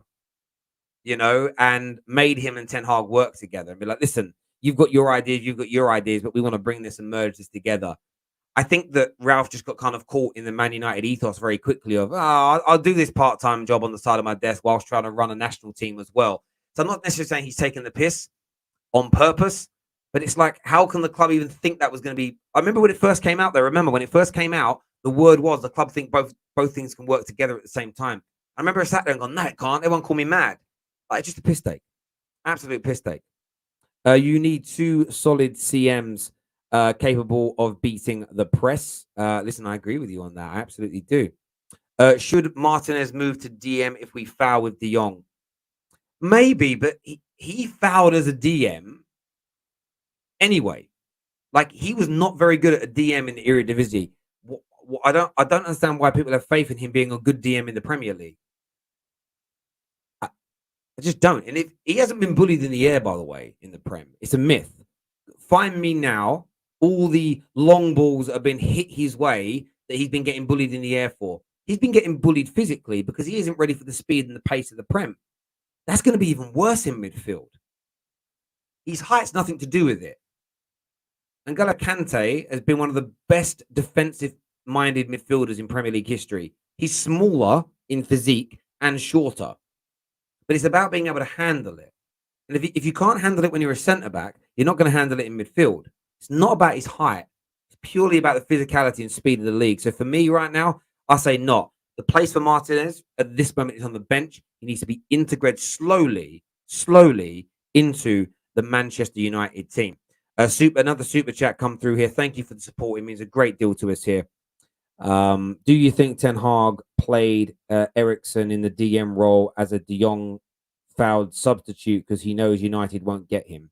and made him and Ten Hag work together and be like, listen, you've got your ideas, but we want to bring this and merge this together. I think that Ralph just got kind of caught in the Man United ethos very quickly of, I'll do this part-time job on the side of my desk whilst trying to run a national team as well. So I'm not necessarily saying he's taking the piss on purpose, but it's like, how can the club even think that was going to be? I remember when it first came out, the word was the club think both things can work together at the same time. I remember I sat there and gone, no, it can't. Everyone call me mad. Like, just a piss take. Absolute piss take. You need two solid CMs capable of beating the press. Listen, I agree with you on that. I absolutely do. Should Martinez move to DM if we foul with De Jong? Maybe, but he fouled as a DM anyway. Like, he was not very good at a DM in the Eredivisie. I don't understand why people have faith in him being a good DM in the Premier League. I just don't. And if he hasn't been bullied in the air, by the way, in the Prem, it's a myth. Find me now all the long balls that have been hit his way that he's been getting bullied in the air for. He's been getting bullied physically because he isn't ready for the speed and the pace of the Prem. That's going to be even worse in midfield. His height's nothing to do with it. N'Golo Kante has been one of the best defensive-minded midfielders in Premier League history. He's smaller in physique and shorter. But it's about being able to handle it. And if you can't handle it when you're a centre-back, you're not going to handle it in midfield. It's not about his height. It's purely about the physicality and speed of the league. So for me right now, I say not. The place for Martinez at this moment is on the bench. He needs to be integrated slowly into the Manchester United team. Another super chat come through here. Thank you for the support. It means a great deal to us here. Do you think Ten Hag played Eriksen in the DM role as a De Jong fouled substitute because he knows United won't get him?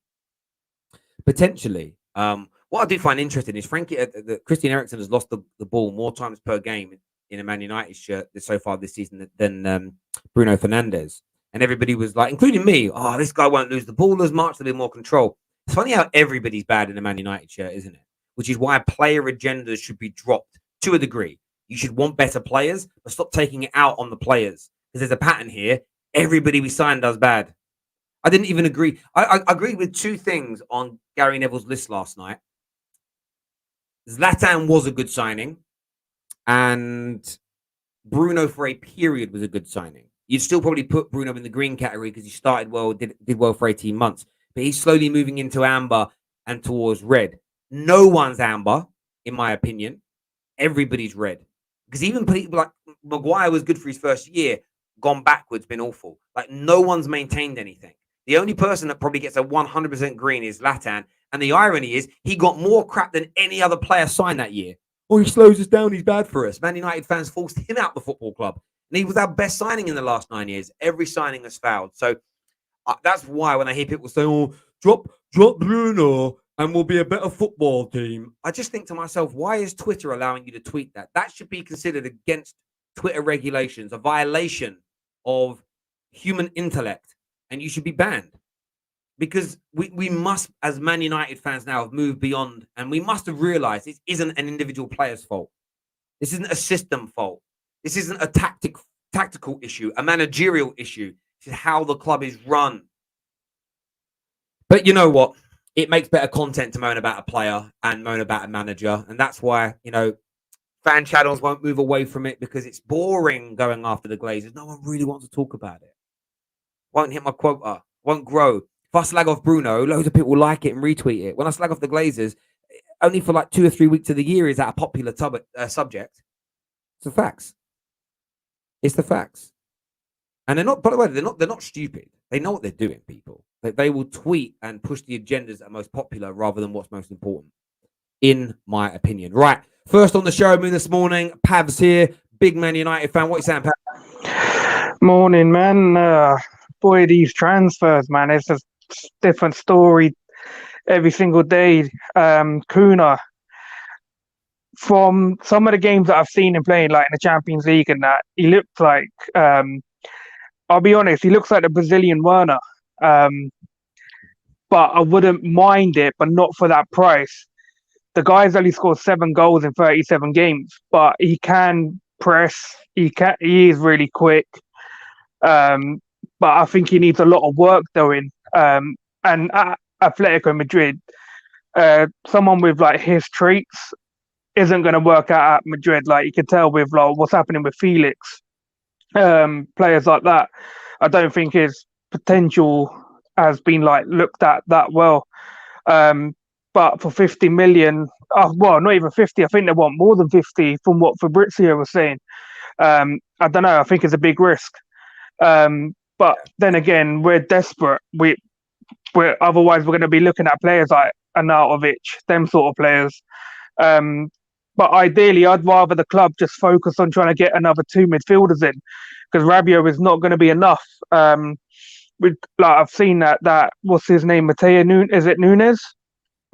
Potentially. What I do find interesting is Christian Eriksen has lost the ball more times per game in a Man United shirt so far this season than Bruno Fernandes. And everybody was like, including me, this guy won't lose the ball as much, there'll be more control. It's funny how everybody's bad in a Man United shirt, isn't it? Which is why player agendas should be dropped to a degree. You should want better players, but stop taking it out on the players. Because there's a pattern here. Everybody we sign does bad. I didn't even agree. I agreed with two things on Gary Neville's list last night. Zlatan was a good signing. And Bruno for a period was a good signing. You'd still probably put Bruno in the green category because he started well, did well for 18 months. But he's slowly moving into amber and towards red. No one's amber, in my opinion. Everybody's red. Because even people like Maguire was good for his first year, gone backwards, been awful. Like, no one's maintained anything. The only person that probably gets a 100% green is Zlatan. And the irony is, he got more crap than any other player signed that year. Oh, he slows us down, he's bad for us. Man United fans forced him out of the football club. And he was our best signing in the last 9 years. Every signing has fouled. So that's why when I hear people say, drop Bruno and we'll be a better football team, I just think to myself, why is Twitter allowing you to tweet that? That should be considered against Twitter regulations, a violation of human intellect, and you should be banned. Because we must, as Man United fans now, have moved beyond, and we must have realised this isn't an individual player's fault. This isn't a system fault. This isn't a tactical issue, a managerial issue. This is how the club is run. But you know what? It makes better content to moan about a player and moan about a manager. And that's why, fan channels won't move away from it, because it's boring going after the Glazers. No one really wants to talk about it. Won't hit my quota. Won't grow. If I slag off Bruno, loads of people will like it and retweet it. When I slag off the Glazers, only for like 2 or 3 weeks of the year is that a popular subject. It's the facts. It's the facts. And they're not, by the way, they're not stupid. They know what they're doing, people. They will tweet and push the agendas that are most popular rather than what's most important, in my opinion. Right. First on the show with me this morning, Pav's here. Big Man United fan. What are you saying, Pav? Morning, man. Boy, these transfers, man. It's a different story every single day. Cunha, from some of the games that I've seen him playing, like in the Champions League and that, he looked like, I'll be honest, he looks like the Brazilian Werner. But I wouldn't mind it, but not for that price. The guy's only scored 7 goals in 37 games, but he can press. He is really quick. But I think he needs a lot of work doing. And at Atletico Madrid, someone with like his traits isn't going to work out at Madrid. Like you can tell with like what's happening with Felix, players like that. I don't think his potential has been like looked at that well. But for 50 million, well, not even 50. I think they want more than 50 from what Fabrizio was saying. I don't know. I think it's a big risk. But then again, we're desperate. We're otherwise we're going to be looking at players like Arnautovic, them sort of players. But ideally, I'd rather the club just focus on trying to get another 2 midfielders in, because Rabiot is not going to be enough. I've seen that what's his name, Matheus Nunes? Is it Nunes?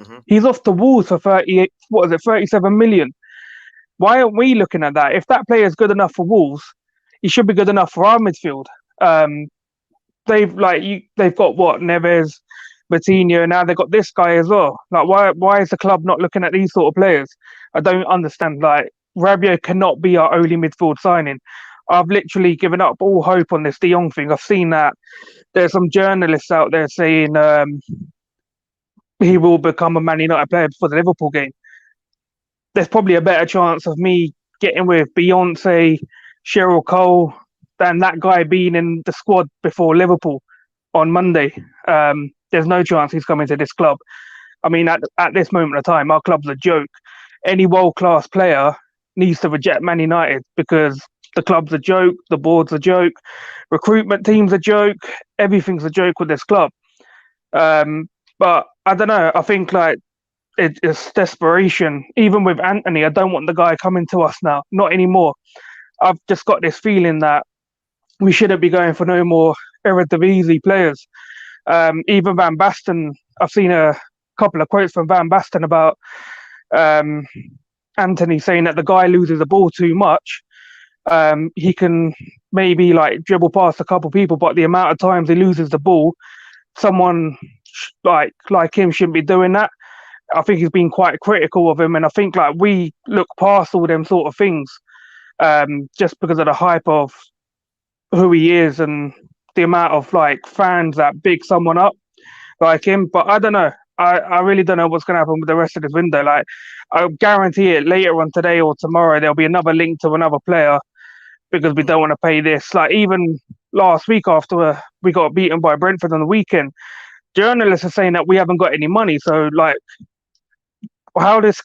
Mm-hmm. He's off the Wolves for 37 million. Why aren't we looking at that? If that player is good enough for Wolves, he should be good enough for our midfield. They've got what, Neves, Coutinho, now they've got this guy as well. Like, why is the club not looking at these sort of players? I don't understand. Like, Rabiot cannot be our only midfield signing. I've literally given up all hope on this De Jong thing. I've seen that there's some journalists out there saying he will become a Man United player before the Liverpool game. There's probably a better chance of me getting with Beyonce, Cheryl Cole, than that guy being in the squad before Liverpool on Monday. There's no chance he's coming to this club. I mean, at this moment of time, our club's a joke. Any world-class player needs to reject Man United, because the club's a joke, the board's a joke, recruitment team's a joke, everything's a joke with this club. But I don't know, I think like it's desperation. Even with Antony, I don't want the guy coming to us now, not anymore. I've just got this feeling that we shouldn't be going for no more Eredivisie players. Even Van Basten, I've seen a couple of quotes from Van Basten about Antony saying that the guy loses the ball too much. He can maybe like dribble past a couple of people, but the amount of times he loses the ball, someone like him shouldn't be doing that. I think he's been quite critical of him, and I think like we look past all them sort of things just because of the hype of who he is and the amount of like fans that big someone up like him. But I don't know. I really don't know what's going to happen with the rest of this window. Like, I guarantee it, later on today or tomorrow, there'll be another link to another player, because we don't want to pay this. Like, even last week after we got beaten by Brentford on the weekend, journalists are saying that we haven't got any money. So, like, how is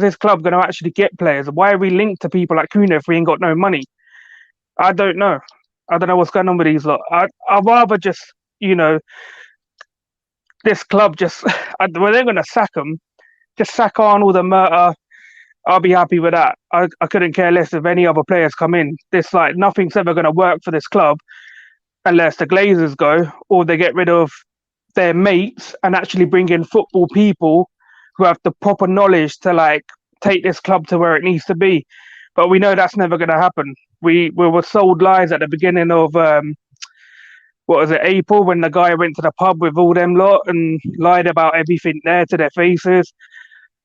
this club going to actually get players? Why are we linked to people like Cunha if we ain't got no money? I don't know. I don't know what's going on with these lot. I'd rather just, this club just, when they're going to sack them, just sack Arnold and Murta. I'll be happy with that. I couldn't care less if any other players come in. This, like, nothing's ever going to work for this club unless the Glazers go, or they get rid of their mates and actually bring in football people who have the proper knowledge to, like, take this club to where it needs to be. But we know that's never going to happen. We were sold lies at the beginning of what was it, April, when the guy went to the pub with all them lot and lied about everything there to their faces.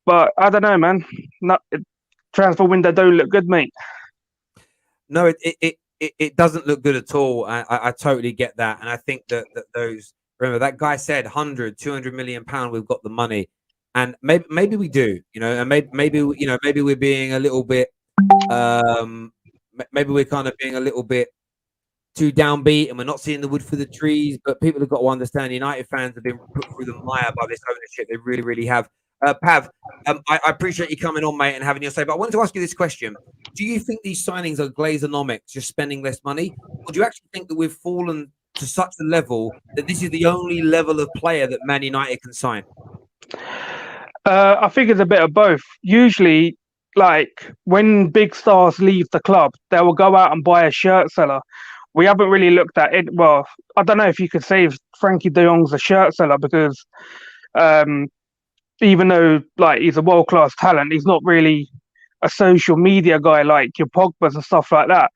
But I don't know, man. Transfer window don't look good, mate. No, it doesn't look good at all. I totally get that. And I think that those, remember, that guy said 100, 200 million pound, we've got the money. And maybe we do, you know, and maybe we're being a little bit, maybe we're kind of being a little bit too downbeat and we're not seeing the wood for the trees. But people have got to understand, United fans have been put through the mire by this ownership. They really, really have. Pav, I appreciate you coming on, mate, and having your say. But I wanted to ask you this question. Do you think these signings are Glazeronomics, just spending less money? Or do you actually think that we've fallen to such a level that this is the only level of player that Man United can sign? I think it's a bit of both. Usually, like, when big stars leave the club, they will go out and buy a shirt seller. We haven't really looked at it. Well, I don't know if you could say Frenkie de Jong's a shirt seller because even though like he's a world-class talent, he's not really a social media guy like your Pogba's and stuff like that.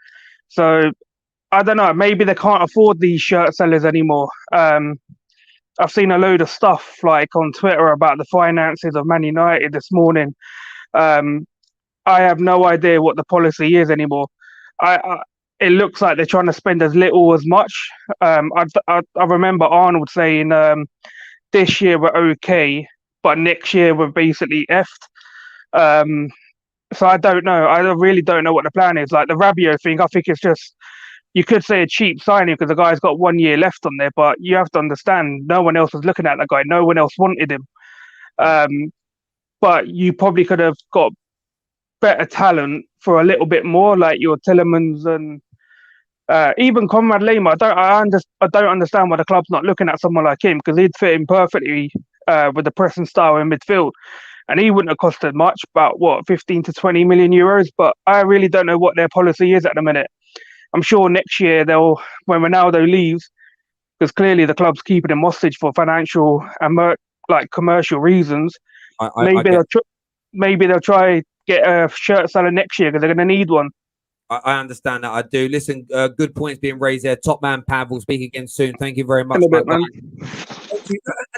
So I don't know, maybe they can't afford these shirt sellers anymore. I've seen a load of stuff like on Twitter about the finances of Man United this morning. I have no idea what the policy is anymore. It looks like they're trying to spend as little as much. I remember Arnold saying this year we're okay, but next year we're basically effed. So I don't know. I really don't know what the plan is. Like the Rabiot thing, I think it's just, you could say a cheap signing because the guy's got 1 year left on there, but you have to understand no one else was looking at that guy. No one else wanted him. But you probably could have got better talent for a little bit more, like your Tillemans and even Conrad Lema. I don't understand why the club's not looking at someone like him because he'd fit in perfectly with the pressing style in midfield. And he wouldn't have costed much, about what, 15 to 20 million euros. But I really don't know what their policy is at the minute. I'm sure next year when Ronaldo leaves, because clearly the club's keeping him hostage for financial and commercial reasons. Maybe they'll try get a shirt seller next year because they're going to need one. I understand that. I do. Listen, good points being raised there. Top man Pav will speak again soon. Thank you very much, man. And do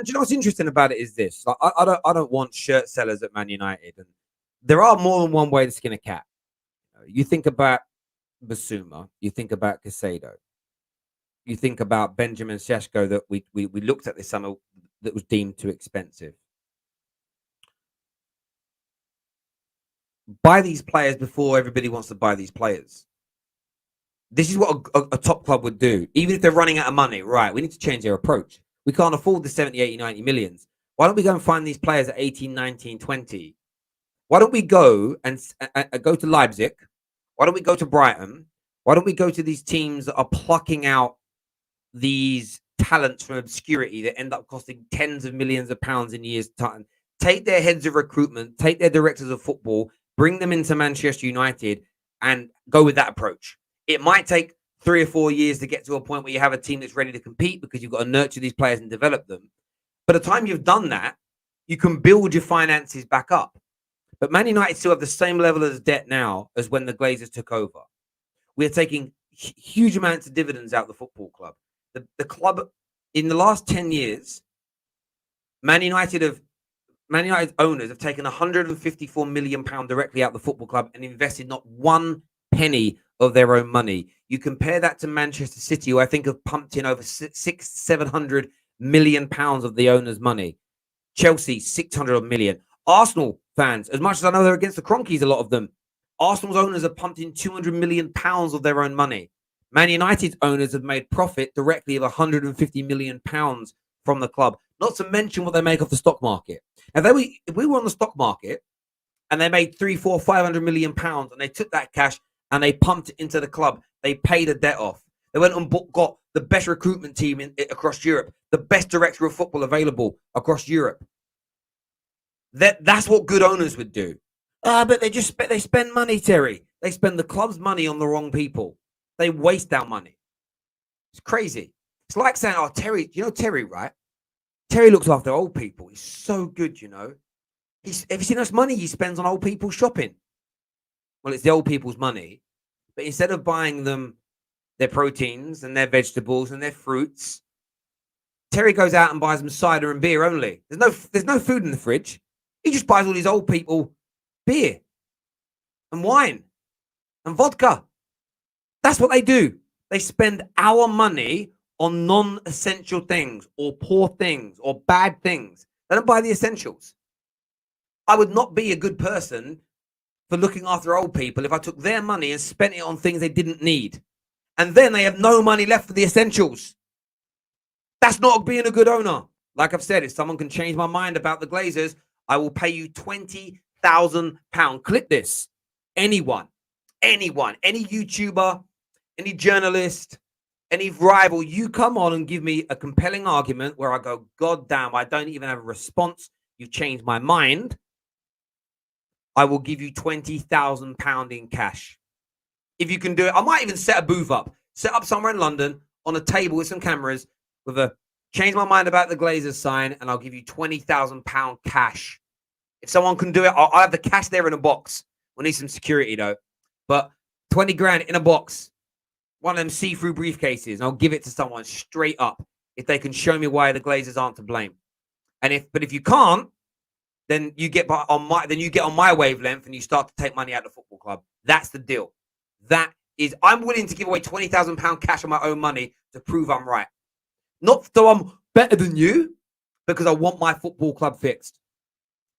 you know what's interesting about it is this? Like, I don't want shirt sellers at Man United. And there are more than one way to skin a cat. You think about Basuma. You think about Caicedo. You think about Benjamin Sesko that we looked at this summer that was deemed too expensive. Buy these players before everybody wants to buy these players. This is what a top club would do. Even if they're running out of money, right, we need to change their approach. We can't afford the 70, 80, 90 millions. Why don't we go and find these players at 18, 19, 20? Why don't we go and go to Leipzig? Why don't we go to Brighton? Why don't we go to these teams that are plucking out these talents from obscurity that end up costing tens of millions of pounds in years' time? Take their heads of recruitment, take their directors of football, bring them into Manchester United and go with that approach. It might take 3 or 4 years to get to a point where you have a team that's ready to compete because you've got to nurture these players and develop them. By the time you've done that, you can build your finances back up. But Man United still have the same level of debt now as when the Glazers took over. We're taking huge amounts of dividends out of the football club. The club, in the last 10 years, Man United's owners have taken £154 million directly out of the football club and invested not one penny of their own money. You compare that to Manchester City, who I think have pumped in over 700 million pounds of the owners' money. Chelsea, 600 million. Arsenal fans, as much as I know they're against the Cronkies, a lot of them, Arsenal's owners have pumped in 200 million pounds of their own money. Man United's owners have made profit directly of 150 million pounds from the club, not to mention what they make off the stock market. Now, if we were on the stock market and they made 300, 400, 500 million pounds and they took that cash and they pumped it into the club, they paid a debt off. They went and got the best recruitment team across Europe, the best director of football available across Europe. That's what good owners would do. But they spend money, Terry. They spend the club's money on the wrong people. They waste our money. It's crazy. It's like saying, oh, Terry, you know Terry, right? Terry looks after old people. He's so good, you know. Have you seen how much money he spends on old people shopping? Well, it's the old people's money. But instead of buying them their proteins and their vegetables and their fruits. Terry goes out and buys them cider and beer only. There's no food in the fridge. He just buys all these old people beer and wine and vodka. That's what they do. They spend our money on non-essential things or poor things or bad things. They don't buy the essentials. I would not be a good person for looking after old people if I took their money and spent it on things they didn't need. And then they have no money left for the essentials. That's not being a good owner. Like I've said, if someone can change my mind about the Glazers, I will pay you £20,000. Clip this. Anyone, any YouTuber, any journalist, any rival, you come on and give me a compelling argument where I go, God damn, I don't even have a response. You've changed my mind. I will give you £20,000 in cash. If you can do it, I might even set a booth up. Set up somewhere in London on a table with some cameras with a change my mind about the Glazers sign, and I'll give you £20,000 cash. If someone can do it, I'll have the cash there in a box. We'll need some security though. But 20 grand in a box. One of them see-through briefcases, and I'll give it to someone straight up if they can show me why the Glazers aren't to blame. And if you can't, then you get on my wavelength and you start to take money out of the football club. That's the deal. That is, I'm willing to give away £20,000 cash of my own money to prove I'm right. Not so I'm better than you, because I want my football club fixed.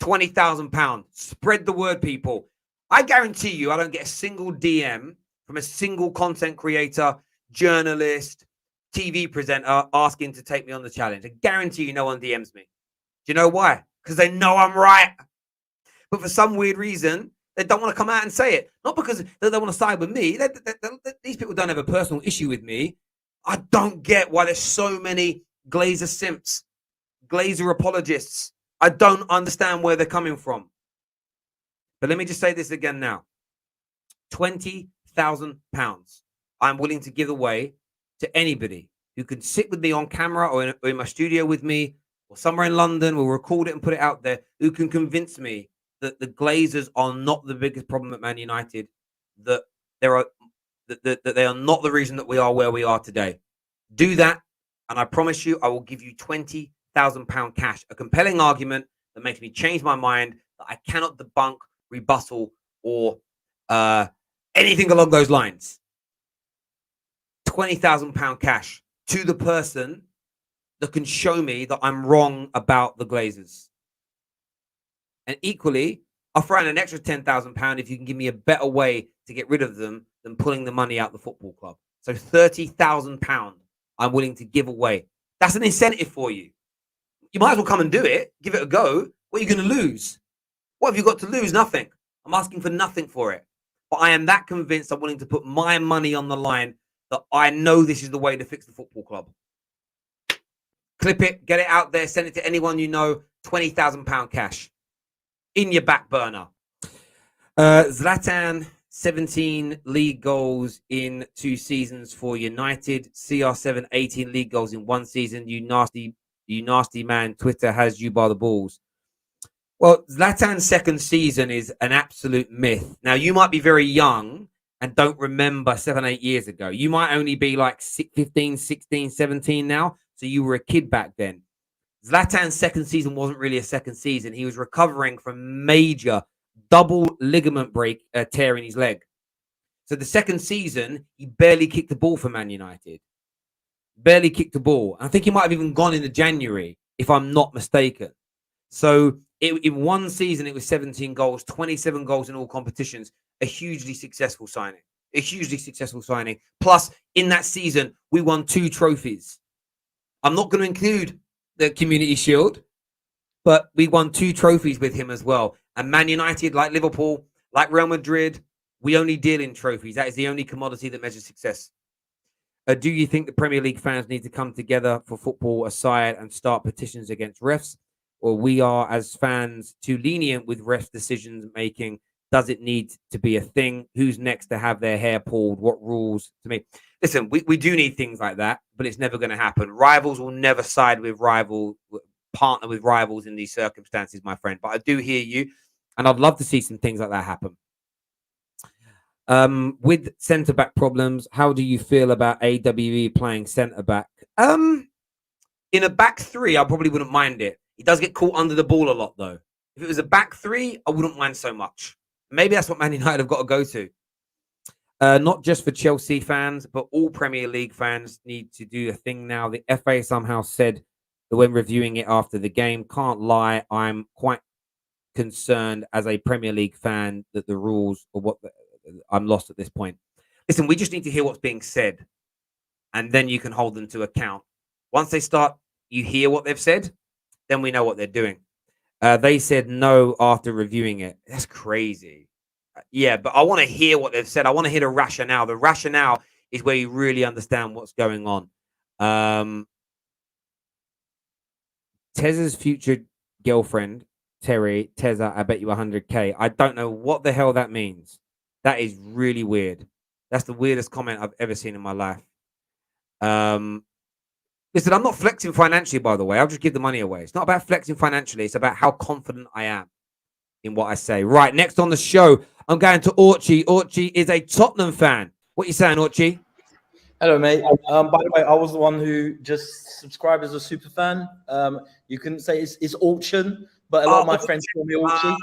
£20,000. Spread the word, people. I guarantee you I don't get a single DM from a single content creator, journalist, TV presenter asking to take me on the challenge. I guarantee you no one DMs me. Do you know why? Because they know I'm right. But for some weird reason, they don't want to come out and say it. Not because they want to side with me. These people don't have a personal issue with me. I don't get why there's so many Glazer simps, Glazer apologists. I don't understand where they're coming from. But let me just say this again now. £20,000 I'm willing to give away to anybody who can sit with me on camera or in my studio with me or somewhere in London. We'll record it and put it out there. Who can convince me that the Glazers are not the biggest problem at Man United, that they are not the reason that we are where we are today. Do that, and I promise you I will give you £20,000 cash. A compelling argument that makes me change my mind, that I cannot debunk, rebuttal, or anything along those lines. £20,000 cash to the person that can show me that I'm wrong about the Glazers. And equally, I'll throw in an extra £10,000 if you can give me a better way to get rid of them than pulling the money out the football club. So £30,000 I'm willing to give away. That's an incentive for you. You might as well come and do it. Give it a go. What are you going to lose? What have you got to lose? Nothing. I'm asking for nothing for it. But I am that convinced I'm willing to put my money on the line that I know this is the way to fix the football club. Clip it, get it out there, send it to anyone you know. £20,000 cash in your back burner. Zlatan, 17 league goals in 2 seasons for United. CR7, 18 league goals in 1 season. You nasty man. Twitter has you by the balls. Well, Zlatan's second season is an absolute myth. Now, you might be very young and don't remember 7-8 years ago. You might only be like 15, 16, 17 now. So you were a kid back then. Zlatan's second season wasn't really a second season. He was recovering from major double ligament tear in his leg. So the second season, he barely kicked the ball for Man United. Barely kicked the ball. I think he might have even gone into January, if I'm not mistaken. So in 1 season, it was 17 goals, 27 goals in all competitions. A hugely successful signing. A hugely successful signing. Plus, in that season, we won 2 trophies. I'm not going to include the Community Shield, but we won 2 trophies with him as well. And Man United, like Liverpool, like Real Madrid, we only deal in trophies. That is the only commodity that measures success. Do you think the Premier League fans need to come together for football aside and start petitions against refs? Or we are, as fans, too lenient with refs' decisions making? Does it need to be a thing? Who's next to have their hair pulled? What rules to me? Listen, we do need things like that, but it's never going to happen. Rivals will never side with partner with rivals in these circumstances, my friend. But I do hear you, and I'd love to see some things like that happen. With centre back problems, how do you feel about AWE playing centre back? In a back three, I probably wouldn't mind it. He does get caught under the ball a lot, though. If it was a back three, I wouldn't mind so much. Maybe that's what Man United have got to go to. Not just for Chelsea fans, but all Premier League fans need to do a thing now. The FA somehow said that when reviewing it after the game, can't lie, I'm quite concerned as a Premier League fan that the rules are what I'm lost at this point. Listen, we just need to hear what's being said, and then you can hold them to account. Once they start, you hear what they've said, then we know what they're doing. They said no after reviewing it. That's crazy. Yeah, but I want to hear what they've said. I want to hear the rationale. The rationale is where you really understand what's going on. Tez's future girlfriend, Terry, Teza, I bet you 100K. I don't know what the hell that means. That is really weird. That's the weirdest comment I've ever seen in my life. Listen, I'm not flexing financially, by the way. I'll just give the money away. It's not about flexing financially. It's about how confident I am in what I say. Right, next on the show, I'm going to Orchie. Orchie is a Tottenham fan. What are you saying, Orchie? Hello, mate. By the way, I was the one who just subscribed as a super fan. You couldn't say it's auction, but a lot of my friends call me Orchie.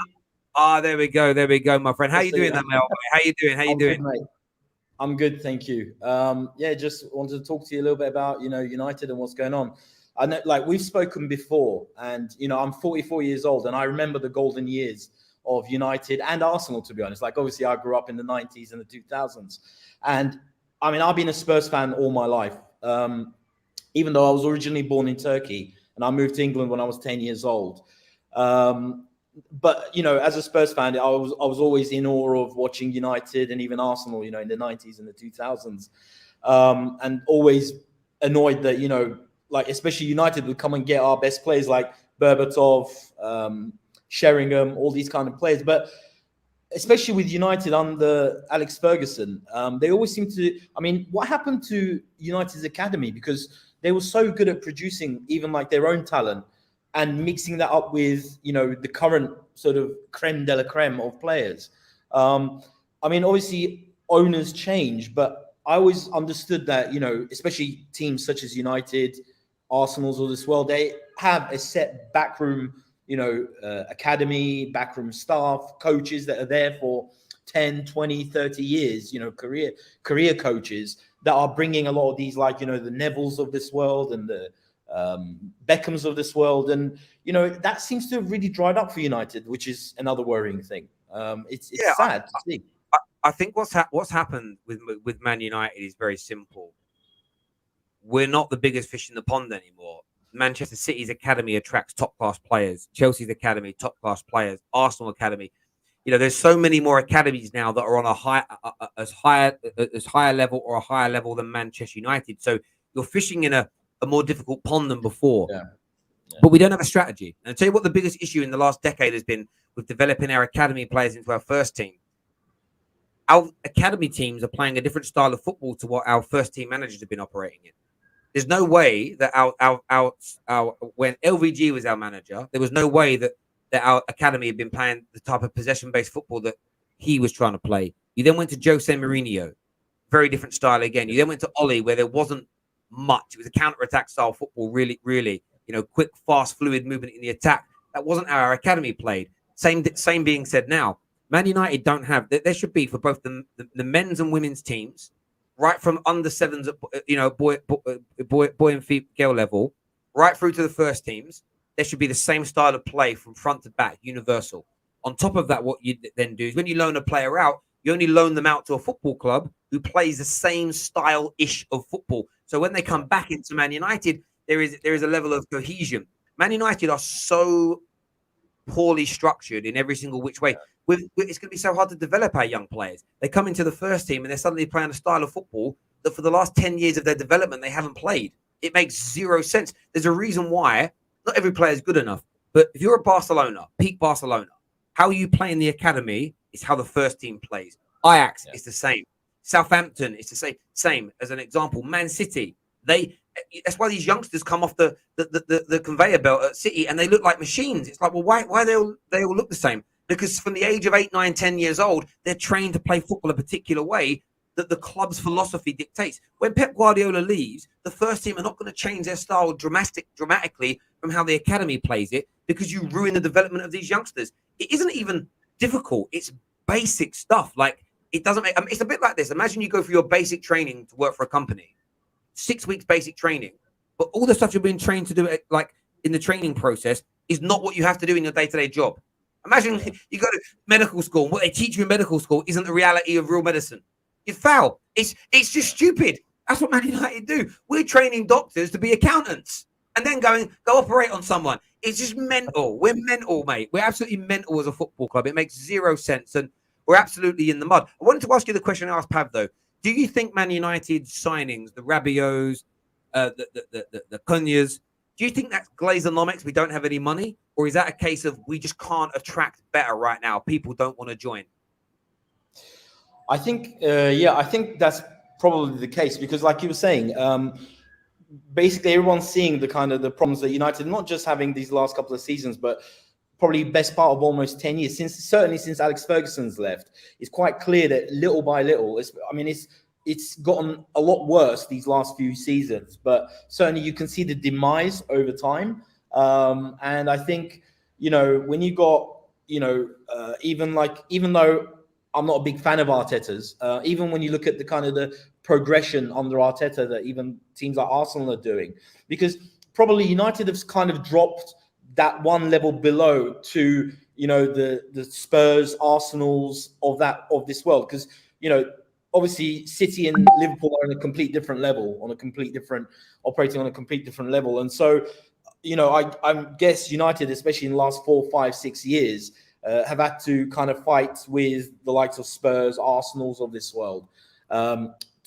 There we go. There we go, my friend. How you doing, that Mel? How you doing? How you doing? Good, mate. I'm good, thank you. Yeah, just wanted to talk to you a little bit about, United and what's going on. I know, like, we've spoken before, and, I'm 44 years old, and I remember the golden years of United and Arsenal, to be honest. Like, obviously, I grew up in the 90s and the 2000s. And, I mean, I've been a Spurs fan all my life, even though I was originally born in Turkey, and I moved to England when I was 10 years old. But, as a Spurs fan, I was always in awe of watching United and even Arsenal, in the 90s and the 2000s. And always annoyed that, like, especially United would come and get our best players like Berbatov, Sheringham, all these kind of players. But especially with United under Alex Ferguson, they always seem to... I mean, what happened to United's academy? Because they were so good at producing even like their own talent and mixing that up with, the current sort of creme de la creme of players. I mean, obviously, owners change, but I always understood that, especially teams such as United, Arsenal's of this world, they have a set backroom, academy, backroom staff, coaches that are there for 10, 20, 30 years, career coaches that are bringing a lot of these, like, the Nevilles of this world and the Beckhams of this world, and that seems to have really dried up for United, which is another worrying thing. It's sad to see. I think what's happened with Man United is very simple. We're not the biggest fish in the pond anymore. Manchester City's academy attracts top class players. Chelsea's academy, top class players. Arsenal academy. There's so many more academies now that are on as higher level or a higher level than Manchester United. So you're fishing in a more difficult pond than before. Yeah. But we don't have a strategy. And I'll tell you what the biggest issue in the last decade has been with developing our academy players into our first team. Our academy teams are playing a different style of football to what our first team managers have been operating in. There's no way that our when LVG was our manager, there was no way that our academy had been playing the type of possession-based football that he was trying to play. You then went to Jose Mourinho, very different style again. You then went to Oli, where there wasn't much. It was a counter-attack style football, really, quick, fast, fluid movement in the attack. That wasn't how our academy played. Same being said now. Man United don't have... There should be, for both the men's and women's teams, right from under sevens at boy and feet girl level, right through to the first teams, there should be the same style of play from front to back, universal. On top of that, what you then do is when you loan a player out, you only loan them out to a football club who plays the same style-ish of football. So when they come back into Man United, there is a level of cohesion. Man United are so poorly structured in every single which way. It's going to be so hard to develop our young players. They come into the first team and they're suddenly playing a style of football that for the last 10 years of their development, they haven't played. It makes zero sense. There's a reason why not every player is good enough. But if you're a Barcelona, peak Barcelona, how you play in the academy is how the first team plays. Ajax is the same. Southampton is the same as an example. Man City, that's why these youngsters come off the conveyor belt at City and they look like machines. It's like, well, why they all look the same? because from the age of 8, 9, 10 years old, they're trained to play football a particular way that the club's philosophy dictates. When Pep Guardiola leaves, the first team are not going to change their style dramatically from how the academy plays it, because you ruin the development of these youngsters. It isn't even difficult. It's basic stuff. Like, it doesn't make, it's a bit like this. Imagine you go through your basic training to work for a company, 6 weeks basic training, but all the stuff you're being trained to do, like in the training process, is not what you have to do in your day-to-day job. Imagine you go to medical school, and what they teach you in medical school isn't the reality of real medicine. You foul. It's just stupid. That's what Man United do. We're training doctors to be accountants and then go operate on someone. It's just mental. We're mental, mate. We're absolutely mental as a football club. It makes zero sense, and we're absolutely in the mud. I wanted to ask you the question I asked Pav, though. Do you think Man United signings, the Rabios, the Cunhas, do you think that's Glazonomics? We don't have any money? Or is that a case of we just can't attract better right now? People don't want to join. I think, I think that's probably the case, because like you were saying, basically everyone's seeing the kind of the problems that United, not just having these last couple of seasons, but probably best part of almost 10 years, certainly since Alex Ferguson's left. It's quite clear that little by little, it's gotten a lot worse these last few seasons, but certainly you can see the demise over time. And I think, when you got, even though I'm not a big fan of Arteta's, even when you look at the kind of the progression under Arteta that even teams like Arsenal are doing, because probably United have kind of dropped that one level below to, the Spurs, Arsenals of this world. Because, obviously City and Liverpool are on a complete different level, operating on a complete different level. And so, I guess United, especially in the last 4, 5, 6 years, have had to kind of fight with the likes of Spurs, Arsenals of this world,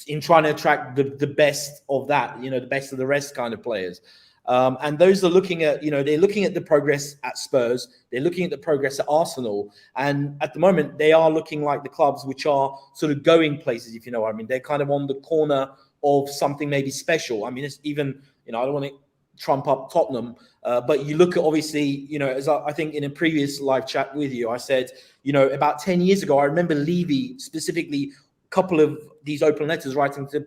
in trying to attract the best of that, the best of the rest kind of players. And those are looking at, they're looking at the progress at Spurs. They're looking at the progress at Arsenal. And at the moment, they are looking like the clubs which are sort of going places, if you know what I mean. They're kind of on the corner of something maybe special. I mean, it's even, I don't want to trump up Tottenham, but you look at, obviously, as I think in a previous live chat with you, I said, about 10 years ago, I remember Levy specifically couple of these open letters writing to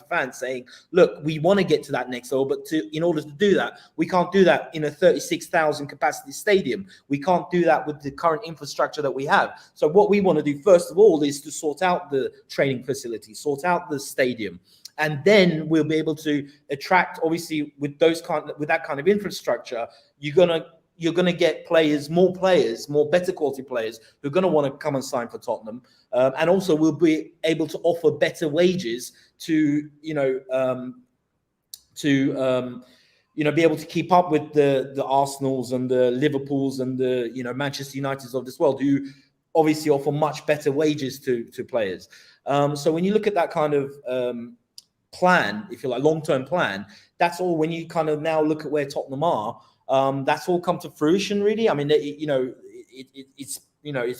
fans saying, look, we want to get to that next level, but in order to do that, we can't do that in a 36,000 capacity stadium. We can't do that with the current infrastructure that we have. So what we want to do, first of all, is to sort out the training facility, sort out the stadium. And then we'll be able to attract, obviously, with that kind of infrastructure, you're going to get more better quality players who are going to want to come and sign for Tottenham. And also we'll be able to offer better wages to, be able to keep up with the Arsenals and the Liverpools and the, Manchester Uniteds of this world, who obviously offer much better wages to players. So when you look at that kind of plan, if you like, long-term plan, that's all. When you kind of now look at where Tottenham are, that's all come to fruition, really. I mean, it's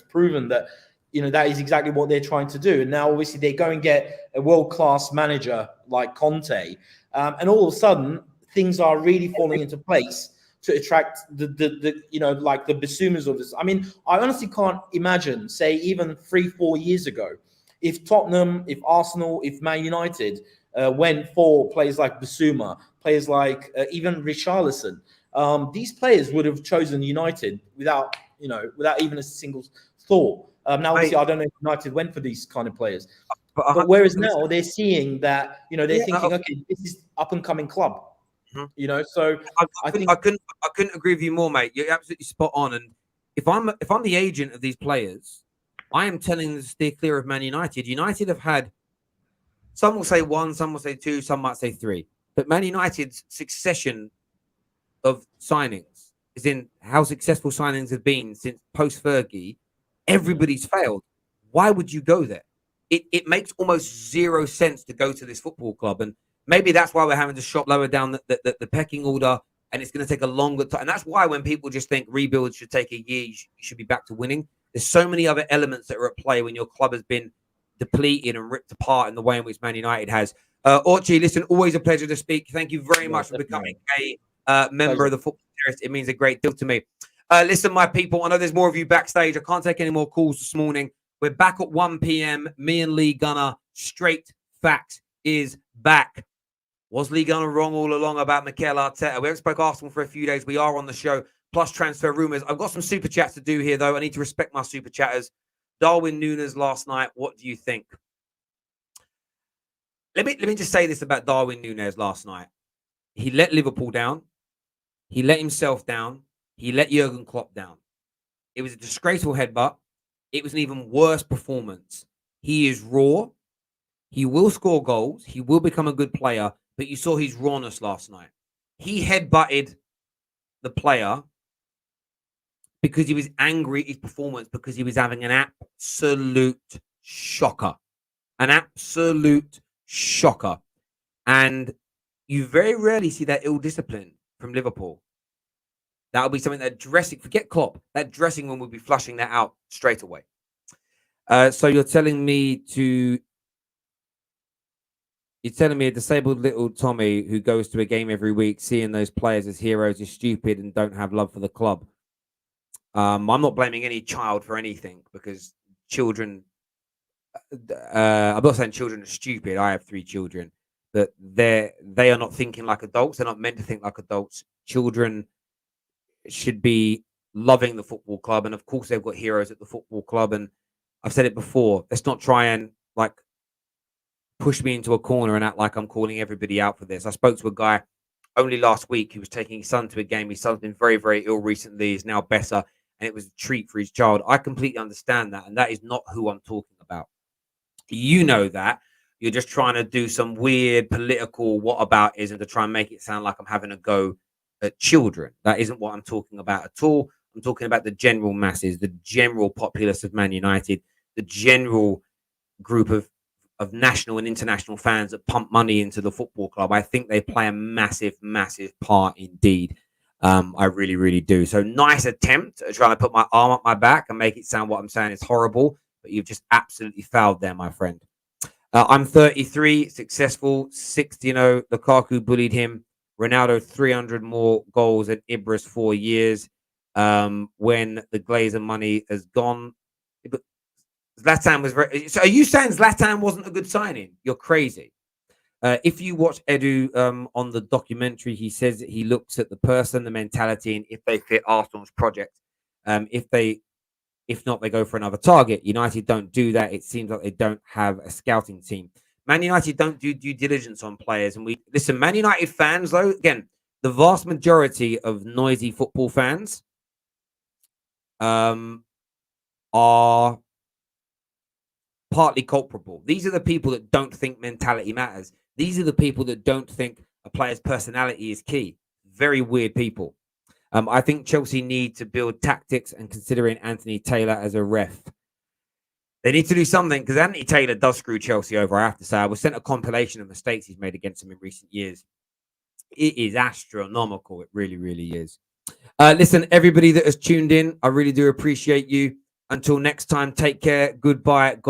proven that, that is exactly what they're trying to do. And now, obviously, they go and get a world-class manager like Conte. And all of a sudden, things are really falling into place to attract the like the Basumas of this. I mean, I honestly can't imagine, say, even 3-4 years ago, if Tottenham, if Arsenal, if Man United went for players like Basuma, players like even Richarlison. These players would have chosen United without even a single thought. Now, obviously, I don't know if United went for these kind of players. But whereas now they're seeing that, they're thinking, okay, this is up and coming club. Mm-hmm. So I couldn't agree with you more, mate. You're absolutely spot on. And if I'm the agent of these players, I am telling them to steer clear of Man United. United have had, some will say 1, some will say 2, some might say 3. But Man United's succession of signings, as in how successful signings have been since post-Fergie, everybody's failed. Why would you go there? It makes almost zero sense to go to this football club. And maybe that's why we're having to shop lower down the pecking order, and it's going to take a longer time. And that's why when people just think rebuild should take a year, you should be back to winning. There's so many other elements that are at play when your club has been depleted and ripped apart in the way in which Man United has. Orchie, listen, always a pleasure to speak. Thank you very much for becoming a member of the Football Terrace. It means a great deal to me. Listen, my people, I know there's more of you backstage. I can't take any more calls this morning. We're back at 1 p.m. Me and Lee Gunner. Straight Facts is back. Was Lee Gunner wrong all along about Mikel Arteta? We haven't spoke Arsenal for a few days. We are on the show, plus transfer rumours. I've got some super chats to do here, though. I need to respect my super chatters. Darwin Nunes last night. What do you think? Let me just say this about Darwin Nunes last night. He let Liverpool down. He let himself down. He let Jurgen Klopp down. It was a disgraceful headbutt. It was an even worse performance. He is raw. He will score goals. He will become a good player. But you saw his rawness last night. He headbutted the player because he was angry at his performance, because he was having an absolute shocker. An absolute shocker. And you very rarely see that ill discipline from Liverpool. That'll be something that dressing, forget Klopp, that dressing room will be flushing that out straight away. So you're telling me a disabled little Tommy who goes to a game every week, seeing those players as heroes is stupid and don't have love for the club. I'm not blaming any child for anything, because children, I'm not saying children are stupid. I have 3 children, but they are not thinking like adults. They're not meant to think like adults. Children should be loving the football club. And of course, they've got heroes at the football club. And I've said it before, let's not try and like push me into a corner and act like I'm calling everybody out for this. I spoke to a guy only last week who was taking his son to a game. His son's been very, very ill recently. He's now better, and it was a treat for his child. I completely understand that, and that is not who I'm talking about. You know that. You're just trying to do some weird political whataboutism to try and make it sound like I'm having a go at children. That isn't what I'm talking about at all. I'm talking about the general masses, the general populace of Man United, the general group of national and international fans that pump money into the football club. I think they play a massive, massive part indeed. I really, really do. So nice attempt at trying to put my arm up my back and make it sound what I'm saying is horrible, but you've just absolutely fouled there, my friend. I'm 33, successful, 16-0. Lukaku bullied him. Ronaldo 300 more goals at Ibra's 4 years. When the Glazer money has gone. But Zlatan was very... So are you saying Zlatan wasn't a good signing? You're crazy. If you watch Edu on the documentary, he says that he looks at the person, the mentality, and if they fit Arsenal's project. If not, they go for another target. United don't do that. It seems like they don't have a scouting team. Man United don't do due diligence on players. And listen, Man United fans, though, again, the vast majority of noisy football fans are partly culpable. These are the people that don't think mentality matters. These are the people that don't think a player's personality is key. Very weird people. I think Chelsea need to build tactics and considering Antony Taylor as a ref. They need to do something, because Antony Taylor does screw Chelsea over, I have to say. I was sent a compilation of mistakes he's made against them in recent years. It is astronomical. It really, really is. Listen, everybody that has tuned in, I really do appreciate you. Until next time, take care. Goodbye.